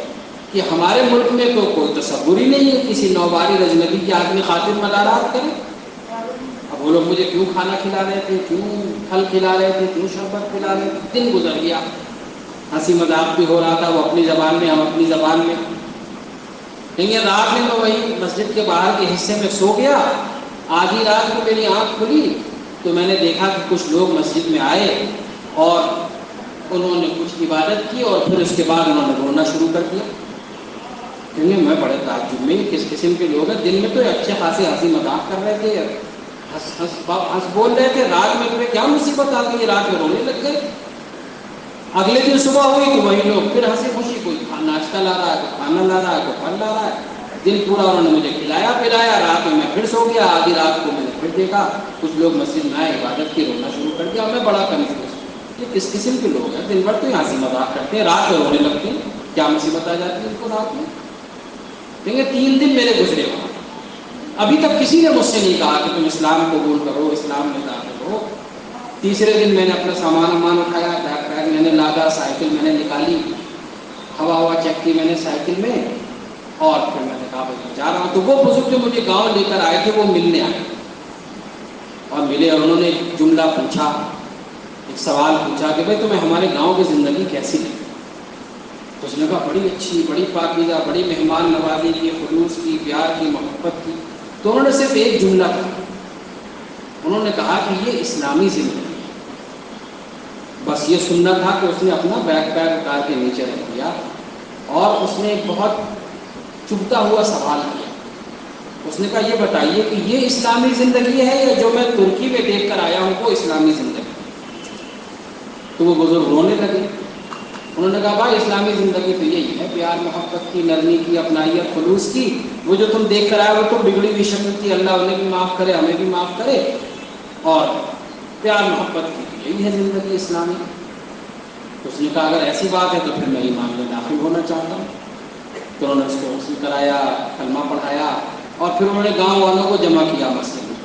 کہ ہمارے ملک میں تو کوئی تصور ہی نہیں ہے کسی نوباری اجنبی کی آدمی خاطر مدارات کرے۔ اب وہ لوگ مجھے کیوں کھانا کھلا رہے تھے، کیوں پھل کھلا رہے تھے، کیوں شربت کھلا رہے تھے۔ دن گزر گیا، ہنسی مذاق بھی ہو رہا تھا، وہ اپنی زبان میں، ہم اپنی زبان میں۔ لیکن رات میں میں وہی مسجد کے باہر کے حصے میں سو گیا، آدھی رات کو میری آنکھ کھلی تو میں نے دیکھا کہ کچھ لوگ مسجد میں آئے، اور انہوں نے کچھ عبادت کی، اور پھر اس کے بعد انہوں نے رونا شروع کر دیا۔ کیونکہ میں بڑے تعجب میں کس قسم کے لوگ ہیں، دن میں تو اچھے خاصے ہنسی مذاق کر رہے تھے، ہنس بول رہے تھے، رات میں تمہیں کیا مصیبت آ گئی، رات میں رونے لگ گئے۔ اگلے دن صبح ہوئی کہ وہی لوگ پھر ہنسی خوشی، کوئی ناشتہ لا رہا ہے، کوئی کھانا لا رہا ہے، کوئی پھل لا رہا ہے۔ دن پورا انہوں نے مجھے کھلایا پلایا، رات میں میں پھر سو گیا، آدھی رات کو میں نے پھر دیکھا کچھ لوگ مسجد میں آئے، عبادت کی، رونا شروع کر دیا۔ میں بڑا کنفیوز، یہ کس قسم کے لوگ ہیں، دن بھر تو یہاں سے مذاق کرتے ہیں، رات میں رونے لگتے ہیں، کیا مصیبت آ جاتی ہے ان کو رات میں۔ دیکھیں 3 دن میرے گزرے وہاں، ابھی تک کسی نے مجھ سے نہیں کہا کہ تم اسلام قبول کرو، اسلام میں داخل ہو۔ تیسرے دن میں نے اپنا سامان اٹھایا، بیگ میں نے لادا، سائیکل میں نے نکالی، ہوا چیک کی میں نے سائیکل میں، اور پھر میں نے کہا بھائی جا رہا ہوں۔ تو وہ بزرگ جو مجھے گاؤں لے کر آئے تھے وہ ملنے آئے، اور ملے، اور انہوں نے ایک جملہ پوچھا، ایک سوال پوچھا کہ بھائی تمہیں ہمارے گاؤں کی زندگی کیسی لگی؟ تو اس نے کہا بڑی اچھی، بڑی پاکیزہ، بڑی مہمان نوازی کی، خلوص کی، پیار کی، محبت کی۔ تو انہوں نے صرف ایک جملہ کہا، انہوں نے کہا کہ یہ اسلامی زندگی ہے۔ بس یہ سننا تھا کہ اس نے اپنا بیگ پیک اتار کے نیچے رکھ دیا، اور اس نے ایک بہت چبھتا ہوا سوال کیا۔ اس نے کہا یہ بتائیے کہ یہ اسلامی زندگی ہے یا جو میں ترکی میں دیکھ کر آیا ہوں وہ اسلامی زندگی؟ تو وہ بزرگ رونے لگے۔ انہوں نے کہا بھائی اسلامی زندگی تو یہی ہے، پیار محبت کی، نرمی کی، اپنائیت، خلوص کی۔ وہ جو تم دیکھ کر آئے وہ تو بگڑی ہوئی شکل کی، اللہ انہیں بھی معاف کرے، ہمیں بھی معاف کرے، اور پیار محبت کی، یہی ہے زندگی اسلامی۔ تو اس نے کہا اگر ایسی بات ہے تو پھر میں ایمان میں داخل ہونا چاہتا ہوں۔ تو انہوں نے اس کو غسل کرایا، کلمہ پڑھایا، اور پھر انہوں نے گاؤں والوں کو جمع کیا مسجد میں،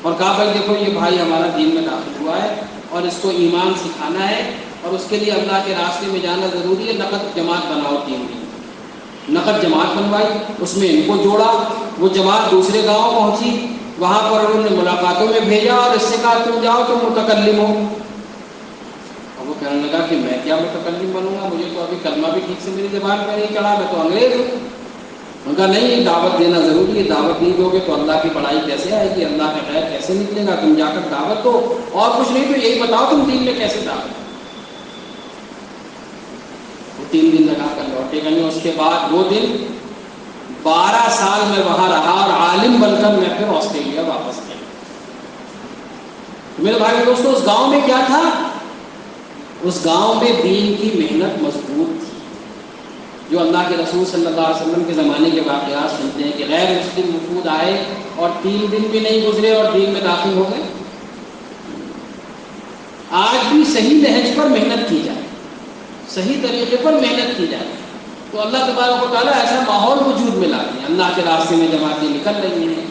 اور کہا بھائی دیکھو یہ بھائی ہمارا دین میں داخل ہوا ہے، اور اس کو ایمان سکھانا ہے، اور اس کے لیے اللہ کے راستے میں جانا ضروری ہے، نقد جماعت بناؤ 3 دن۔ نقد جماعت بنوائی، اس میں ان کو جوڑا، وہ جماعت دوسرے گاؤں پہنچی، وہاں پر انہوں نے ملاقاتوں میں بھیجا، اور اس سے کہا تم جاؤ تم متکلم ہو۔ اور وہ کہنے لگا کہ میں کیا متکلم بنوں گا، مجھے تو ابھی کلمہ بھی ٹھیک سے میری زبان پہ نہیں چڑھا، میں تو انگریز ہوں۔ ان کا نہیں، دعوت دینا ضروری ہے، دعوت نہیں دو گے تو اللہ کی بڑائی کیسے آئے گی، اللہ کا خیر کیسے نکلے گا، تم جا کر دعوت دو، اور کچھ نہیں تو یہی بتاؤ تم دین میں کیسے دعوت۔ وہ 3 دن لگا کر لوٹے گئے، اس کے بعد وہ دن 12 سال میں وہاں رہا، اور عالم بن کر میں پھر آسٹریلیا واپس گیا۔ میرے بھائی دوستوں اس گاؤں میں کیا تھا، اس گاؤں میں دین کی محنت مضبوط تھی. جو اللہ کے رسول صلی اللہ علیہ وسلم کے زمانے کے واقعات سنتے ہیں کہ غیر مسلم وفود آئے اور 3 دن بھی نہیں گزرے اور دین میں داخل ہو گئے. آج بھی صحیح نہج پر محنت کی جائے, صحیح طریقے پر محنت کی جائے تو اللہ تبارک و تعالیٰ ایسا ماحول وجود میں لاتے ہیں. اللہ کے راستے میں جماعتیں نکل رہی ہیں,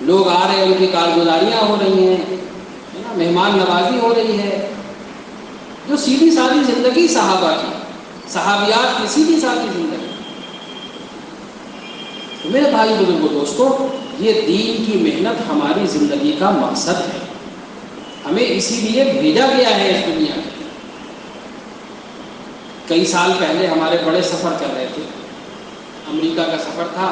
لوگ آ رہے ہیں, ان کی کارگزاریاں ہو رہی ہیں, مہمان نوازی ہو رہی ہے. جو سیدھی سادھی زندگی صحابہ کی, صحابیات کی سیدھی سادھی زندگی. تو میرے بھائی بزرگوں دوستوں, یہ دین کی محنت ہماری زندگی کا مقصد ہے. ہمیں اسی لیے بھیجا گیا ہے اس دنیا میں. کئی سال پہلے ہمارے بڑے سفر چل رہے تھے. امریکہ کا سفر تھا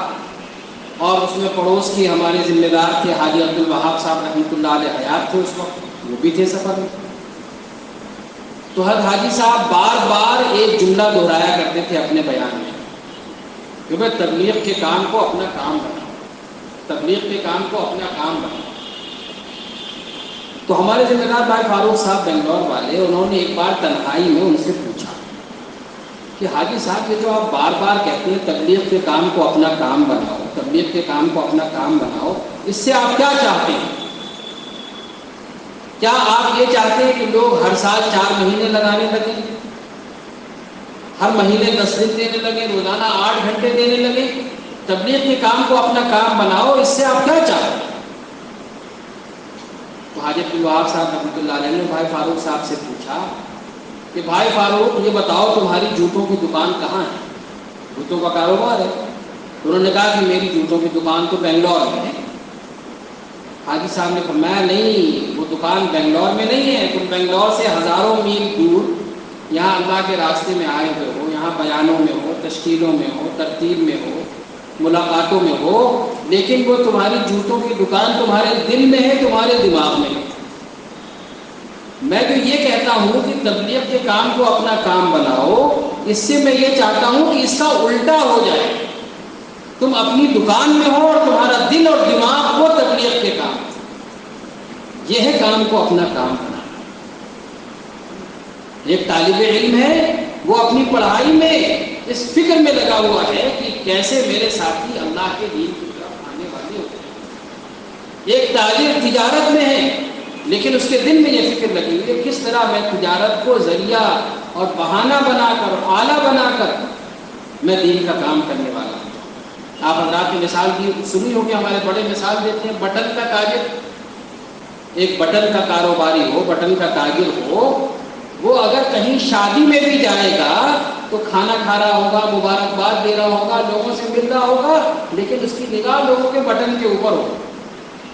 اور اس میں پڑوس کی ہمارے ذمہ دار تھے حاجی عبد الوہاب صاحب رحمۃ اللہ علیہ حیات تھے اس وقت, وہ بھی تھے سفر میں. تو حضرت حاجی صاحب بار بار ایک جملہ دہرایا کرتے تھے اپنے بیان میں کہ بھائی تبلیغ کے کام کو اپنا کام بناؤ, تبلیغ کے کام کو اپنا کام بناؤ. تو ہمارے ذمہ دار بھائی فاروق صاحب بنگلور والے, انہوں نے ایک بار تنہائی میں ان سے پوچھا کہ حاجی صاحب یہ جو آپ بار بار کہتے ہیں تبلیغ کے کام کو اپنا کام بناؤ, تبلیغ کے کام کو اپنا کام بناؤ, اس سے آپ کیا چاہتے ہیں؟ کیا آپ یہ چاہتے ہیں کہ لوگ ہر سال 4 مہینے لگانے لگیں, ہر مہینے 10 دن دینے لگیں, روزانہ 8 گھنٹے دینے لگیں؟ تبلیغ کے کام کو اپنا کام بناؤ, اس سے آپ کیا چاہتے ہیں؟ تو حاجی عبد الوہاب صاحب رحمۃ اللہ علیہ نے بھائی فاروق صاحب سے پوچھا کہ بھائی فاروق یہ بتاؤ تمہاری جوتوں کی دکان کہاں ہے؟ جوتوں کا کاروبار ہے. انہوں نے کہا کہ میری جوتوں کی دکان تو بنگلور میں ہے. حاجی صاحب نے فرمایا نہیں, وہ دکان بنگلور میں نہیں ہے, تم بنگلور سے ہزاروں میل دور یہاں اللہ کے راستے میں آئے ہوئے ہو, یہاں بیانوں میں ہو, تشکیلوں میں ہو, ترتیب میں ہو, ملاقاتوں میں ہو, لیکن وہ تمہاری جوتوں کی دکان تمہارے دل میں ہے, تمہارے دماغ میں ہے. میں تو یہ کہتا ہوں کہ تبلیغ کے کام کو اپنا کام بناؤ, اس سے میں یہ چاہتا ہوں کہ اس کا الٹا ہو جائے, تم اپنی دکان میں ہو اور تمہارا دل اور دماغ وہ تبلیغ کے کام. یہ ہے کام کو اپنا کام بنانا. ایک طالب علم ہے, وہ اپنی پڑھائی میں اس فکر میں لگا ہوا ہے کہ کیسے میرے ساتھی اللہ کے دین کی طرف آنے والے ہوتے ہیں. ایک تاجر تجارت میں ہے, لیکن اس کے دل میں یہ فکر لگی ہوئی ہے کس طرح میں تجارت کو ذریعہ اور بہانہ بنا کر, آلہ بنا کر میں دین کا کام کرنے والا ہوں. آپ حضرات کی مثال بھی سنی ہوگی, ہمارے بڑے مثال دیتے ہیں بٹن کا تاجر. ایک بٹن کا کاروباری ہو, بٹن کا تاجر ہو, وہ اگر کہیں شادی میں بھی جائے گا تو کھانا کھا رہا ہوگا, مبارکباد دے رہا ہوگا, لوگوں سے مل رہا ہوگا, لیکن اس کی نگاہ لوگوں کے بٹن کے اوپر ہوگی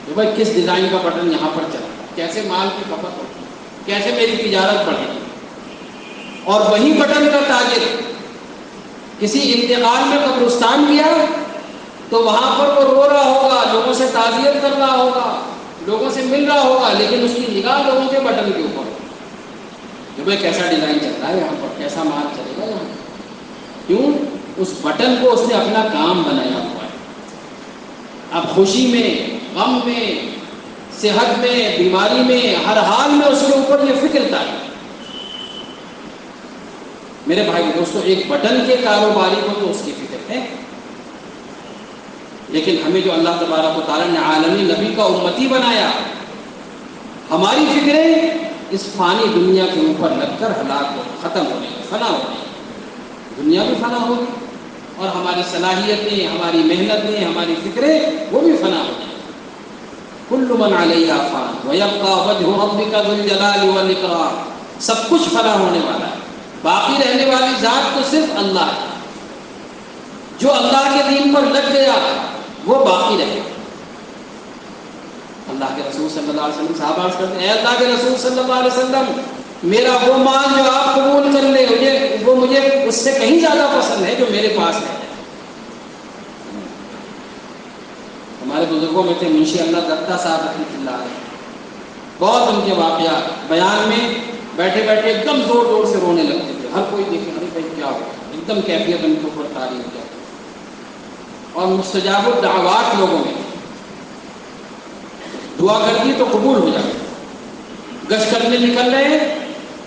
کہ بھائی کس ڈیزائن کا بٹن یہاں پر چلا, کیسے مال کی کھپت ہوگی, کیسے میری تجارت بڑھے گی. اور وہی بٹن کا تاجر کسی انتقال میں قبرستان گیا تو وہاں پر وہ رو رہا ہوگا, لوگوں سے تعزیت کر رہا ہوگا, لوگوں سے مل رہا ہوگا, لیکن اس کی نگاہ لوگوں کے بٹن کے اوپر کہ بھائی کیسا ڈیزائن چل رہا ہے یہاں پر, کیسا مال چلے گا یہاں. کیوں؟ اس بٹن کو اس نے اپنا کام بنایا ہوا ہے. اب خوشی میں, غم میں, صحت میں, بیماری میں, ہر حال میں اس کے اوپر یہ فکر تھا. میرے بھائی دوستو, ایک بٹن کے کاروباری کو تو اس کی فکر ہے, لیکن ہمیں جو اللہ تبارک و تعالیٰ نے عالمی نبی کا امتی بنایا, ہماری فکریں اس فانی دنیا کے اوپر لگ کر ہلاک ہو, ختم ہونے, فنا ہونے. دنیا بھی فنا ہوگی اور ہماری صلاحیتیں, ہماری محنتیں, ہماری فکریں وہ بھی فنا ہوگی. کل من علیہا فان ویبقی وجہ ربک ذو الجلال والاکرام. سب کچھ فنا ہونے والا ہے, باقی رہنے والی ذات تو صرف اللہ ہے. جو اللہ کے دین پر لگ گیا وہ باقی رہے. اللہ کے رسول صلی اللہ علیہ وسلم صحابہ عرض کرتے ہیں, اے اللہ کے رسول صلی اللہ علیہ وسلم, میرا وہ مال جو آپ قبول کر لیں وہ مجھے اس سے کہیں زیادہ پسند ہے جو میرے پاس ہے. ہمارے بزرگوں میں تھے منشی اللہ دتہ صاحب رحمۃ اللہ علیہ, بہت ان کے واقعات بیان میں بیٹھے بیٹھے ایک دم زور زور سے رونے لگتے تھے. ہر کوئی دیکھے ارے بھائی کیا ہو, ایک دم کیفیت ان کے اوپر طاری ہو جاتی. اور مستجاب الدعوات لوگوں میں دعا کر دی تو قبول ہو جاتی. گشت کرنے نکل رہے ہیں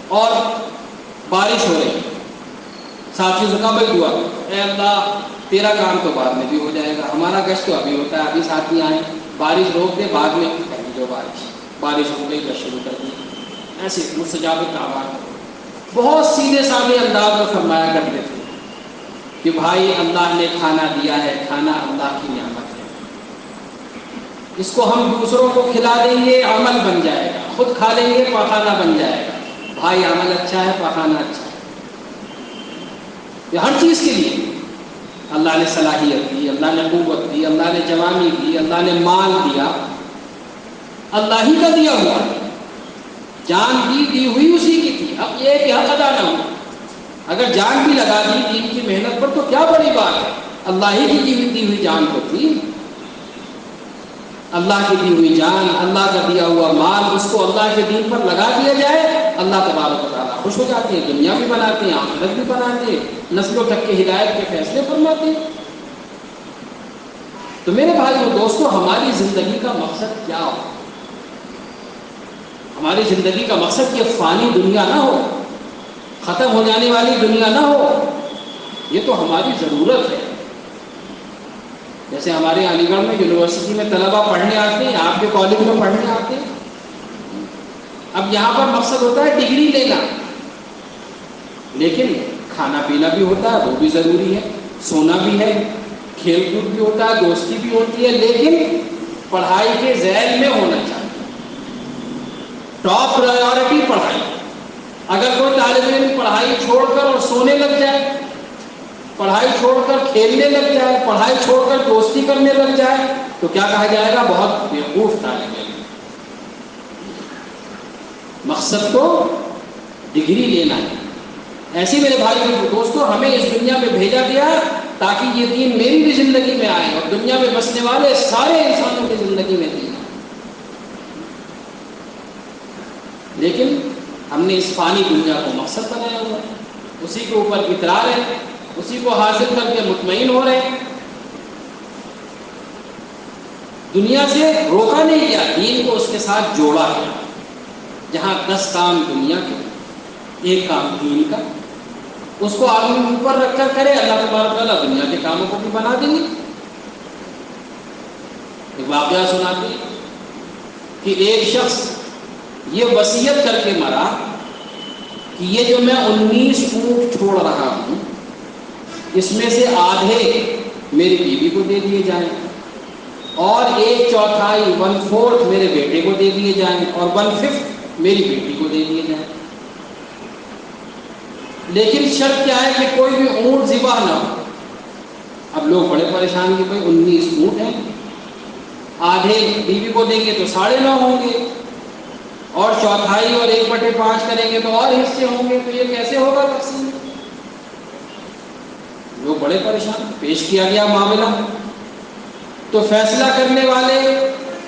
اور بارش ہو رہی، ساتھیوں سے کہا بھائی دعا، اے اللہ تیرا کام تو بعد میں بھی ہو جائے گا، ہمارا گشت تو ابھی ہوتا ہے، ابھی ساتھی آئیں، بارش روک دے، بعد میں کہیں جو بارش ہو گئی گشت شروع کر دی. ایسے مستجاب الدعوات بہت سیدھے سادھے انداز میں فرمایا کرتے تھے کہ بھائی اللہ نے کھانا دیا ہے، کھانا اللہ کی نعمت ہے، اس کو ہم دوسروں کو کھلا دیں گے عمل بن جائے گا، خود کھا لیں گے پخانہ بن جائے گا. بھائی عمل اچھا ہے، پخانہ اچھا ہے. یہ ہر چیز کے لیے اللہ نے صلاحیت دی، اللہ نے قوت دی، اللہ نے جوانی دی، اللہ نے مال دیا، اللہ ہی کا دیا ہوا ہے. جان دی ہوئی اسی کی تھی. اب یہ کہ حق ادا نہ ہو، اگر جان بھی لگا دی دین کی محنت پر تو کیا بڑی بات ہے، اللہ ہی کی دی ہوئی جان تو تھی. اللہ کی دی ہوئی جان، اللہ کا دیا ہوا مال، اس کو اللہ کے دین پر لگا دیا جائے، اللہ تبارک و تعالیٰ خوش ہو جاتے ہیں، دنیا بھی بناتے ہیں، آخرت بھی بناتے ہیں، نسلوں تک کے ہدایت کے فیصلے فرماتے ہیں. تو میرے بھائی اور دوستو، ہماری زندگی کا مقصد کیا ہو؟ ہماری زندگی کا مقصد یہ فانی دنیا نہ ہو، ختم ہو جانے والی دنیا نہ ہو. یہ تو ہماری ضرورت ہے. جیسے ہمارے علی گڑھ میں یونیورسٹی میں طلبہ پڑھنے آتے ہیں، آپ کے کالج میں پڑھنے آتے ہیں. اب یہاں پر مقصد ہوتا ہے ڈگری لینا، لیکن کھانا پینا بھی ہوتا ہے، وہ بھی ضروری ہے، سونا بھی ہے، کھیل کود بھی ہوتا ہے، دوستی بھی ہوتی ہے، لیکن پڑھائی کے ذیل میں ہونا چاہیے. ٹاپ پرائیورٹی پڑھائی. اگر کوئی طالب علم پڑھائی چھوڑ کر اور سونے لگ جائے، پڑھائی چھوڑ کر کھیلنے لگ جائے، پڑھائی چھوڑ کر دوستی کرنے لگ جائے، تو کیا کہا جائے گا؟ بہت بیوقوف طالب علم. مقصد تو ڈگری لینا ہے. ایسی میرے بھائی اور دوستو، ہمیں اس دنیا میں بھیجا گیا تاکہ یہ دین میری بھی زندگی میں آئے اور دنیا میں بسنے والے سارے انسانوں کی زندگی میں دین. لیکن ہم نے اس فانی دنیا کو مقصد بنایا ہوا ہے، اسی کے اوپر اترا رہے ہیں، اسی کو حاصل کر کے مطمئن ہو رہے ہیں. دنیا سے روکا نہیں گیا، دین کو اس کے ساتھ جوڑا گیا. جہاں 10 کام دنیا کے، 1 کام دین کا، اس کو آدمی اوپر رکھ کر کرے، اللہ تبارک تعالیٰ دنیا کے کاموں کو بھی بنا دیں گے. ایک واقعہ سناتے ہیں کہ ایک شخص یہ وصیت کر کے مرا کہ یہ جو میں 19 اونٹ چھوڑ رہا ہوں، اس میں سے آدھے میری بیوی کو دے دیے جائیں، اور 1/4 1/4 میرے بیٹے کو دے دیے جائیں، اور 1/5 میری بیٹی کو دے دیے جائیں. لیکن شرط کیا ہے کہ کوئی بھی اونٹ ذبح نہ ہو. اب لوگ بڑے پریشان کہ بھائی 19 اونٹ ہیں، آدھے بیوی کو دیں گے تو 9.5 ہوں گے، اور 1/4 اور 1/5 کریں گے تو اور حصے ہوں گے، تو یہ کیسے ہوگا تقسیم؟ لوگ بڑے پریشان. پیش کیا گیا معاملہ، تو فیصلہ کرنے والے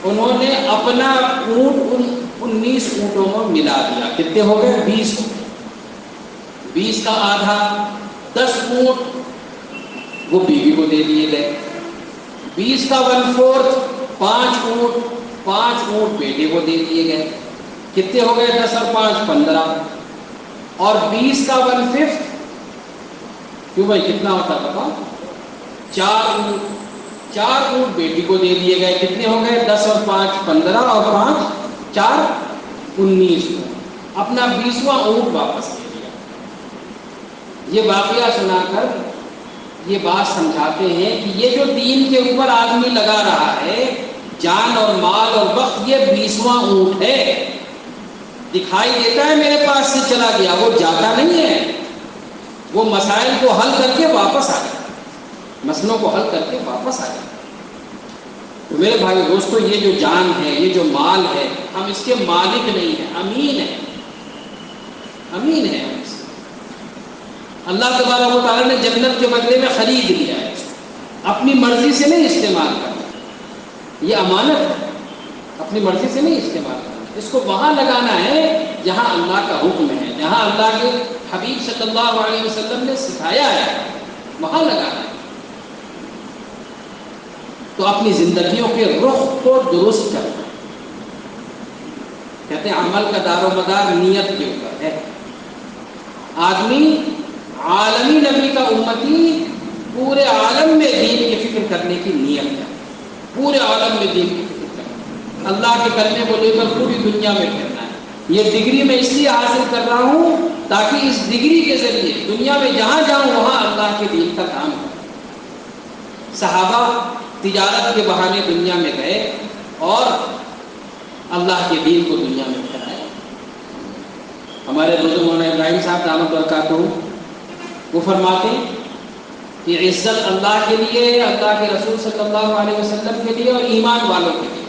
انہوں نے اپنا اونٹ ان 19 اونٹوں میں ملا دیا. کتنے ہو گئے؟ 20 ہو گئے. 20 کا آدھا 10 اونٹ وہ بیوی کو دے دیے گئے. 20 کا 1/4 5 اونٹ بیٹے کو دے دیے گئے. کتنے ہو گئے؟ 10 اور 5 15. اور 20 کا 1/5 کیوں بھائی کتنا ہوتا بتاؤ؟ 4 اونٹ بیٹی کو دے دیے گئے. کتنے ہو گئے؟ 10 اور 5 15 اور 5 4 19. اپنا 20واں اونٹ واپس لے لیا. یہ واقعہ سنا کر یہ بات سمجھاتے ہیں کہ یہ جو دین کے اوپر آدمی لگا رہا ہے، جان اور مال اور وقت، یہ 20واں اونٹ ہے. دکھائی دیتا ہے میرے پاس سے چلا گیا، وہ جاتا نہیں ہے. وہ مسائل کو حل کر کے واپس آ جائے، مسئلوں کو حل کر کے واپس آ جائے. تو میرے بھائی دوستو، یہ جو جان ہے، یہ جو مال ہے، ہم اس کے مالک نہیں ہیں، امین ہیں. امین ہے ہم اس. اللہ تبارک و تعالیٰ نے جنت کے بدلے میں خرید لیا ہے، اپنی مرضی سے نہیں استعمال کرنا. یہ امانت ہے، اپنی مرضی سے نہیں استعمال کرنا. اس کو وہاں لگانا ہے جہاں اللہ کا حکم ہے، جہاں اللہ کے حبیب صلی اللہ علیہ وسلم نے سکھایا ہے، وہاں لگانا ہے. تو اپنی زندگیوں کے رخ کو درست کرنا. کہتے ہیں عمل کا دار و مدار نیت کے اوپر ہے. آدمی عالمی نبی کا امتی پورے عالم میں دین کی فکر کرنے کی نیت ہے، پورے عالم میں دین کی فکر کرنا، اللہ کے کلمے کو لے کر پوری دنیا میں پھیرنا ہے۔ یہ ڈگری میں اس لیے حاصل کر رہا ہوں تاکہ اس ڈگری کے ذریعے دنیا میں جہاں جاؤں وہاں اللہ کے دین کا کام کروں۔ صحابہ تجارت کے بہانے دنیا میں گئے اور اللہ کے دین کو دنیا میں پھیلایا۔ ہمارے بزرگ مولانا ابراہیم صاحب دامت برکاتہ وہ فرماتے ہیں کہ عزت اللہ کے لیے، اللہ کے رسول صلی اللہ علیہ وسلم کے لیے اور ایمان والوں کے لیے۔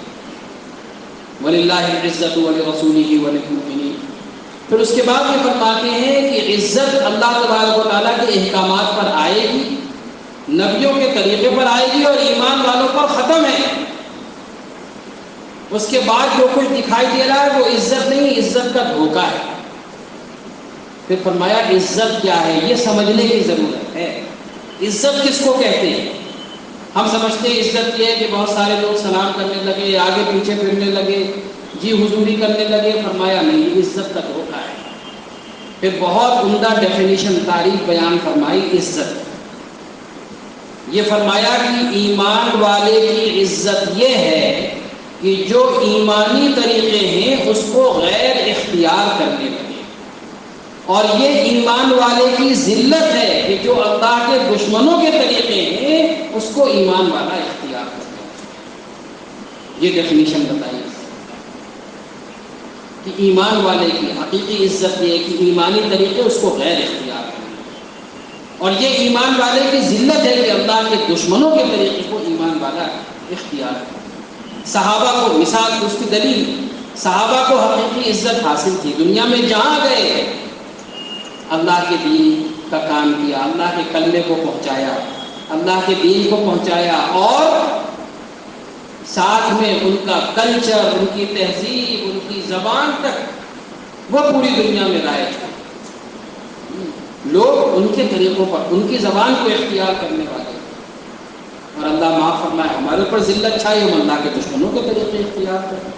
وَلِلَّهِ الْعِزَّةُ وَلِرَسُولِهِ وَلِلْمُؤْمِنِينَ۔ پھر اس کے بعد یہ فرماتے ہیں کہ عزت اللہ تبارک و تعالیٰ کے احکامات پر آئے گی، نبیوں کے طریقے پر آئے گی اور ایمان والوں پر ختم ہے۔ اس کے بعد جو کچھ دکھائی دے رہا ہے وہ عزت نہیں، عزت کا دھوکہ ہے۔ پھر فرمایا عزت کیا ہے یہ سمجھنے کی ضرورت ہے۔ عزت کس کو کہتے ہیں؟ ہم سمجھتے ہیں عزت یہ ہے کہ بہت سارے لوگ سلام کرنے لگے، آگے پیچھے پھرنے لگے، جی حضوری کرنے لگے۔ فرمایا نہیں، عزت کا دھوکہ ہے۔ پھر بہت عمدہ ڈیفینیشن تعریف بیان فرمائی عزت۔ یہ فرمایا کہ ایمان والے کی عزت یہ ہے کہ جو ایمانی طریقے ہیں اس کو غیر اختیار کرنے لگے، اور یہ ایمان والے کی ذلت ہے کہ جو اللہ کے دشمنوں کے طریقے ہیں اس کو ایمان والا اختیار کرتا ہے۔ یہ ڈیفینیشن بتائیے کہ ایمان والے کی حقیقی عزت یہ ہے کہ ایمانی طریقے اس کو غیر اختیار کریں، اور یہ ایمان والے کی ذلت ہے کہ اللہ کے دشمنوں کے طریقے کو ایمان والا اختیار کرے۔ صحابہ کو مثال، اس کی دلیل، صحابہ کو حقیقی عزت حاصل تھی، دنیا میں جہاں گئے اللہ کے دین کا کام کیا، اللہ کے کلمے کو پہنچایا، اللہ کے دین کو پہنچایا، اور ساتھ میں ان کا کلچر، ان کی تہذیب، ان کی زبان تک وہ پوری دنیا میں رائج ہے۔ لوگ ان کے طریقوں پر، ان کی زبان کو اختیار کرنے والے، اور اللہ معاف فرمائے ہمارے اوپر ذلت چھائی، ہم اللہ کے دشمنوں کے طریقے اختیار کریں۔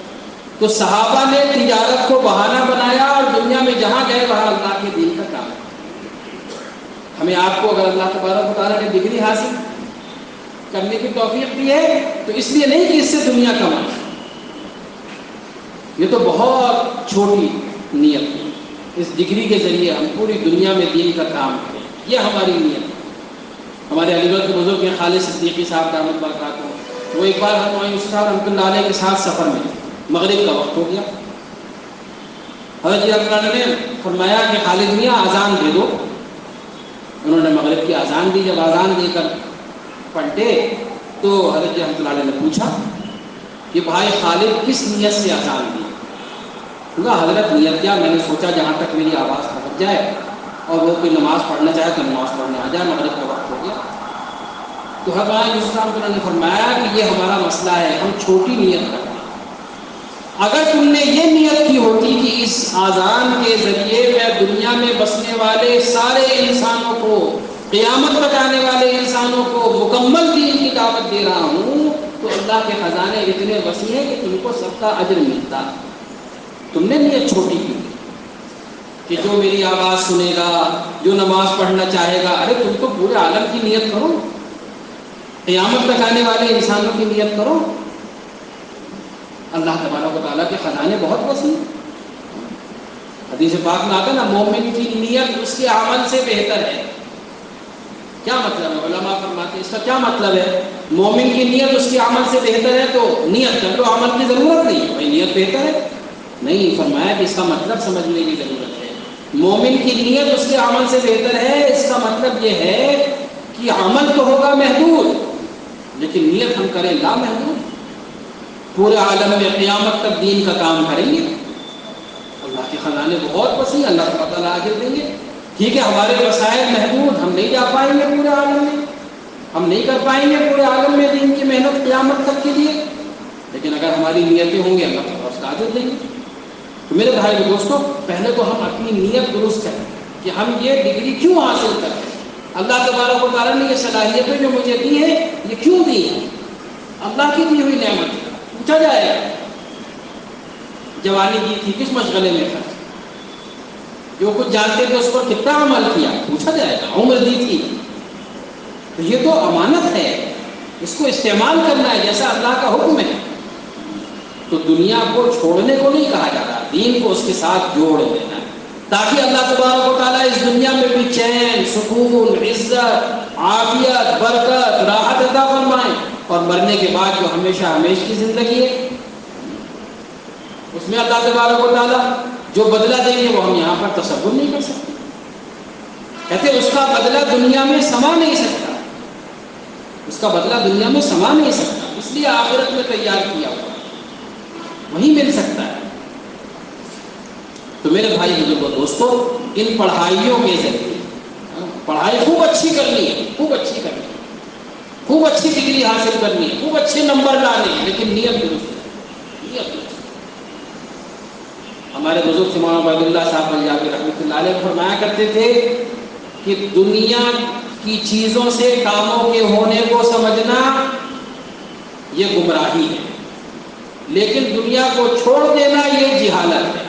تو صحابہ نے تجارت کو بہانہ بنایا اور دنیا میں جہاں گئے وہاں اللہ کے دین کا کام کیا۔ ہمیں آپ کو اگر اللہ تبارک و تعالیٰ نے ڈگری حاصل کرنے کی توفیق دی ہے تو اس لیے نہیں کہ اس سے دنیا کمائے، یہ تو بہت چھوٹی نیت ہے۔ اس ڈگری کے ذریعے ہم پوری دنیا میں دین کا کام کریں، یہ ہماری نیت ہے۔ ہمارے علی گڑھ کے بزرگ ہیں خالد صدیقی صاحب دامت برکاتہ، وہ ایک بار ہم یوسف صاحب رحمۃ اللہ علیہ کے ساتھ سفر میں، مغرب کا وقت ہو گیا، حضرت جی رحمۃ اللہ نے فرمایا کہ خالد میاں اذان دے دو۔ انہوں نے مغرب کی اذان دی، جب اذان دے کر پلٹے تو حضرت جی رحمۃ اللہ علیہ نے پوچھا کہ بھائی خالد کس نیت سے اذان دی؟ کہا حضرت نیت کیا، میں نے سوچا جہاں تک میری آواز پہنچ جائے اور وہ کوئی نماز پڑھنا چاہے تو نماز پڑھنے آ جائے، مغرب کا وقت ہو گیا۔ تو حضرت یوسف صاحب نے فرمایا کہ یہ ہمارا مسئلہ ہے، ہم چھوٹی نیت کرتے ہیں۔ اگر تم نے یہ نیت کی ہوتی کہ اس اذان کے ذریعے میں دنیا میں بسنے والے سارے انسانوں کو، قیامت تک آنے والے انسانوں کو مکمل دین کی دعوت دے رہا ہوں، تو اللہ کے خزانے اتنے وسیع ہیں کہ تم کو سب کا اجر ملتا۔ تم نے نیت چھوٹی کی کہ جو میری آواز سنے گا، جو نماز پڑھنا چاہے گا، ارے تم تو پورے عالم کی نیت کرو، قیامت تک آنے والے انسانوں کی نیت کرو۔ اللہ تبارک و تعالیٰ کے خزانے بہت وسیع۔ حدیث پاک میں آتا ہے نا، مومن کی نیت اس کے عمل سے بہتر ہے۔ کیا مطلب ہے؟ علماء فرماتے ہیں اس کا کیا مطلب ہے؟ مومن کی نیت اس کے عمل سے بہتر ہے تو نیت کر لو، عمل کی ضرورت نہیں، بھائی نیت بہتر ہے نہیں۔ فرمایا کہ اس کا مطلب سمجھنے کی ضرورت ہے۔ مومن کی نیت اس کے عمل سے بہتر ہے، اس کا مطلب یہ ہے کہ عمل تو ہوگا محدود لیکن نیت ہم کریں لامحدود، پورے عالم میں قیامت تک دین کا کام کریں گے۔ اللہ کے خزانے بہت وسیع، اللہ تعالیٰ اجر دیں گے۔ ٹھیک ہے ہمارے وسائل محدود، ہم نہیں جا پائیں گے پورے عالم میں، ہم نہیں کر پائیں گے پورے عالم میں دین کی محنت قیامت تک کے لیے، لیکن اگر ہماری نیتیں ہوں گی اللہ تعالیٰ اس کا اجر دیں گے۔ تو میرے بھائی و دوستو، پہلے تو ہم اپنی نیت درست کریں کہ ہم یہ ڈگری کیوں حاصل کریں، اللہ تبارک و تعالیٰ نے یہ صلاحیتیں جو مجھے دی ہیں یہ کیوں دی ہیں؟ اللہ کی دی ہوئی نعمت ہے۔ پوچھا جائے جوانی کی تھی کس مشغلے میں خرچ، جو کچھ جانتے تھے اس پر کتنا عمل کیا پوچھا جائے گا، عمر دی تھی. تو یہ تو امانت ہے، اس کو استعمال کرنا ہے جیسا اللہ کا حکم ہے. تو دنیا کو چھوڑنے کو نہیں کہا جا رہا، دین کو اس کے ساتھ جوڑ لینا ہے تاکہ اللہ تبارک و تعالیٰ اس دنیا میں بھی چین، سکون، عزت، عافیت، برکت، راحت عطا فرمائیں، اور مرنے کے بعد جو ہمیشہ ہمیشہ کی زندگی ہے اس میں اللہ تبارک و تعالیٰ جو بدلہ دیں گے وہ ہم یہاں پر تصور نہیں کر سکتے. کہتے اس کا بدلہ دنیا میں سما نہیں سکتا، اس کا بدلہ دنیا میں سما نہیں سکتا، اس لیے آخرت میں تیار کیا ہوا وہی مل سکتا ہے. تو میرے بھائی بزرگو دوستو، ان پڑھائیوں کے ذریعے پڑھائی خوب اچھی کرنی ہے، خوب اچھی کرنی ہے، خوب اچھی ڈگری حاصل کرنی ہے، خوب اچھے نمبر لانے ہیں، لیکن نیت درست ہے، نیت درست. ہمارے بزرگ مولانا عبید اللہ صاحب پنجابی رحمۃ اللہ علیہ فرمایا کرتے تھے کہ دنیا کی چیزوں سے کاموں کے ہونے کو سمجھنا یہ گمراہی ہے، لیکن دنیا کو چھوڑ دینا یہ جہالت ہے.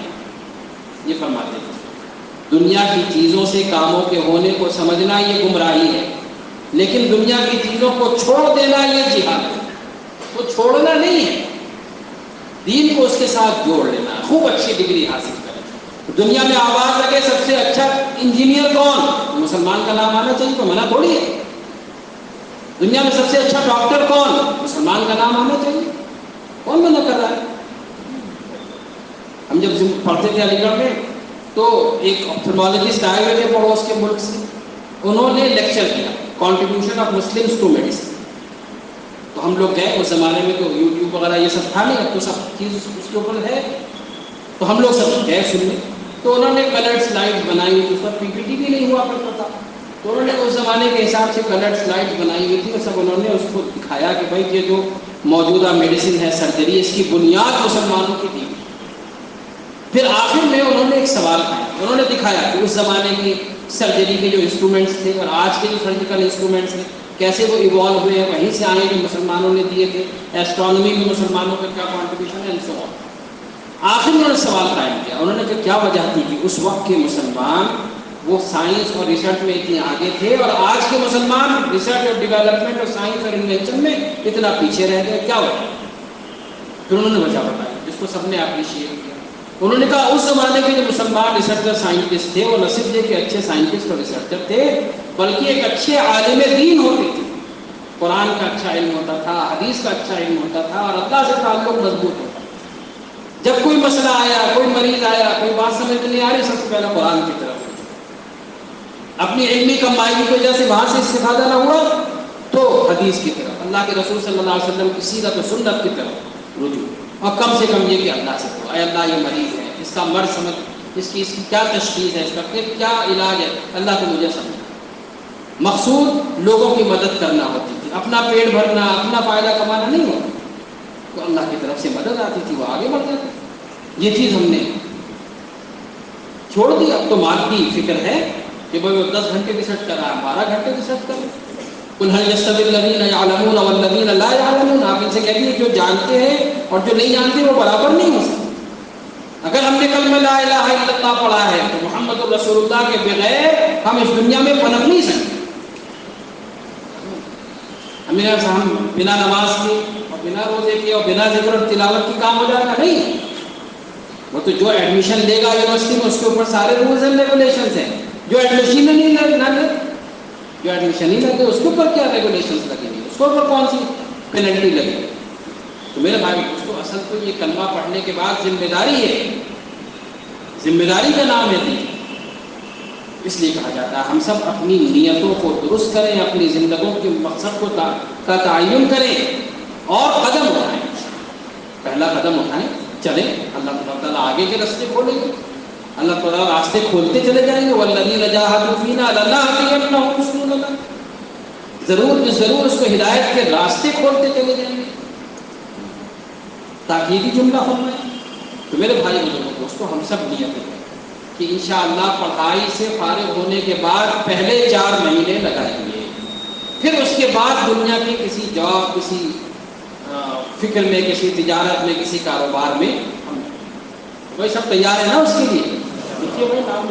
یہ فرماتے ہیں دنیا کی چیزوں سے کاموں کے ہونے کو سمجھنا یہ گمراہی ہے، لیکن دنیا کی چیزوں کو چھوڑ دینا یہ جہالت ہے. تو چھوڑنا نہیں ہے، دین کو اس کے ساتھ جوڑ لینا ہے، خوب اچھی ڈگری حاصل کریں. دنیا میں آواز لگے سب سے اچھا انجینئر کون، مسلمان کا نام آنا چاہیے، تو منع تھوڑی ہے. دنیا میں سب سے اچھا ڈاکٹر کون، مسلمان کا نام آنا چاہیے، کون منع کر رہا ہے. ہم جب پڑھتے تھے علی گڑھ میں تو ایک آپتھلمالوجسٹ آئے ہوئے تھے پڑوس کے ملک سے، انہوں نے لیکچر دیا contribution of Muslims to medicine. تو ہم لوگ گئے، اس زمانے میں تو یوٹیوب وغیرہ یہ سب تھا نہیں، اب تو سب چیز اس کے اوپر ہے. تو ہم لوگ سب گئے سننے. تو انہوں نے کلرڈ سلائڈ بنائی ہوئی تھی، اس پر پی پی ٹی بھی نہیں ہوا کرتا تھا. تو انہوں نے اس زمانے کے حساب سے کلرڈ سلائڈ بنائی ہوئی تھی، اور سب انہوں نے اس کو دکھایا کہ بھائی یہ جو موجودہ میڈیسن ہے، سرجری، اس کی بنیاد مسلمانوں کی دی. پھر آخر میں انہوں نے ایک سوال کیا، انہوں نے دکھایا کہ اس زمانے کی سرجری کے جو انسٹرومنٹس تھے اور آج کے جو سرجیکل انسٹرومنٹس ہیں کیسے وہ ایوالو ہوئے ہیں، وہیں سے آئے جو مسلمانوں نے دیے تھے. ایسٹرانومی میں مسلمانوں کا کیا کانٹریبیوشن ہے، سو آن. آخر میں انہوں نے سوال قائم کیا، انہوں نے کیا وجہ تھی کہ اس وقت کے مسلمان وہ سائنس اور ریسرچ میں اتنے آگے تھے، اور آج کے مسلمان ریسرچ اور ڈیولپمنٹ اور سائنس اور انوینشن میں اتنا پیچھے رہ گئے، کیا وجہ. پھر انہوں نے وجہ بتائی جس کو سب نے اپریشیٹ کیا. انہوں نے کہا اس زمانے کے جو مسلمان ریسرچر سائنٹسٹ تھے وہ نہ صرف یہ کہ اچھے سائنٹسٹ اور ریسرچر تھے، بلکہ ایک اچھے عالم دین ہوتے تھے. قرآن کا اچھا علم ہوتا تھا، حدیث کا اچھا علم ہوتا تھا، اور اللہ سے تعلق مضبوط ہوتا تھا. جب کوئی مسئلہ آیا، کوئی مریض آیا، کوئی بات سمجھ نہیں آ رہی، سب سے پہلے قرآن کی طرف اپنی علمی کمائی کی وجہ سے وہاں سے استفادہ نہ ہوا تو حدیث کی طرف، اللہ کے رسول صلی اللہ علیہ وسلم کی سیرت و سنت کی طرف رجوع. اور کم سے کم یہ کہ اللہ سے کہو اے اللہ یہ مریض ہے، اس کا مرض سمجھ، اس کی کیا تشخیص ہے، اس کا کیا علاج ہے، اللہ کو مجھے سمجھ. مقصود لوگوں کی مدد کرنا ہوتی تھی، اپنا پیٹ بھرنا، اپنا فائدہ کمانا نہیں ہوتا. تو اللہ کی طرف سے مدد آتی تھی، وہ آگے بڑھ جاتے. یہ چیز ہم نے چھوڑ دی. اب تو مادی فکر ہے کہ بھائی وہ 10 گھنٹے ریسرچ کر رہا ہے، 12 گھنٹے ریسرچ کر رہا ہے. قل هل يستوي الذين يعلمون والذين لا يعلمون. آپ ان سے کہتے ہیں جو جانتے ہیں اور جو نہیں جانتے وہ برابر نہیں ہو سکتے. اگر ہم نے کلمہ لا الہ الا اللہ پڑھا ہے تو محمد رسول اللہ کے بغیر ہم اس دنیا میں پنپ نہیں سکتے. ہم بنا نماز کے اور بنا روزے کے اور بنا ذکر اور تلاوت کی کام ہو جائے گا نہیں. وہ تو جو ایڈمیشن لے گا یونیورسٹی میں اس کے اوپر سارے رولز اینڈ ریگولیشنز ہیں. جو ایڈمیشن نہیں لگے اس کے اوپر کیا ریگولیشنز لگیں گے، اس کے اوپر کون سی پینلٹی لگے گی. تو میرے بھائی اس کو اصل تو یہ کلمہ پڑھنے کے بعد ذمہ داری ہے، ذمہ داری کا نام ہے دین. اس لیے کہا جاتا ہے ہم سب اپنی نیتوں کو درست کریں، اپنی زندگیوں کے مقصد کو کا تعین کریں اور قدم اٹھائیں. پہلا قدم اٹھائیں، چلیں. اللہ تعالیٰ آگے کے راستے کھولیں گے، اللہ تعالیٰ راستے کھولتے چلے جائیں گے. والذین جاہدوا فینا لنہدینہم سبلنا. ضرور اس کو ہدایت کے راستے کھولتے چلے جائیں گے. تاکیدی جملہ فرمائیں. تو میرے بھائی بزرگوں دوستوں، ہم سب نیت کریں کہ انشاءاللہ پڑھائی سے فارغ ہونے کے بعد پہلے 4 مہینے لگائیں گے، پھر اس کے بعد دنیا کی کسی جاب، کسی فکر میں، کسی تجارت میں، کسی کاروبار میں ہم. بھائی سب تیار ہیں نا اس کے لیے؟ دیکھیے بھائی نام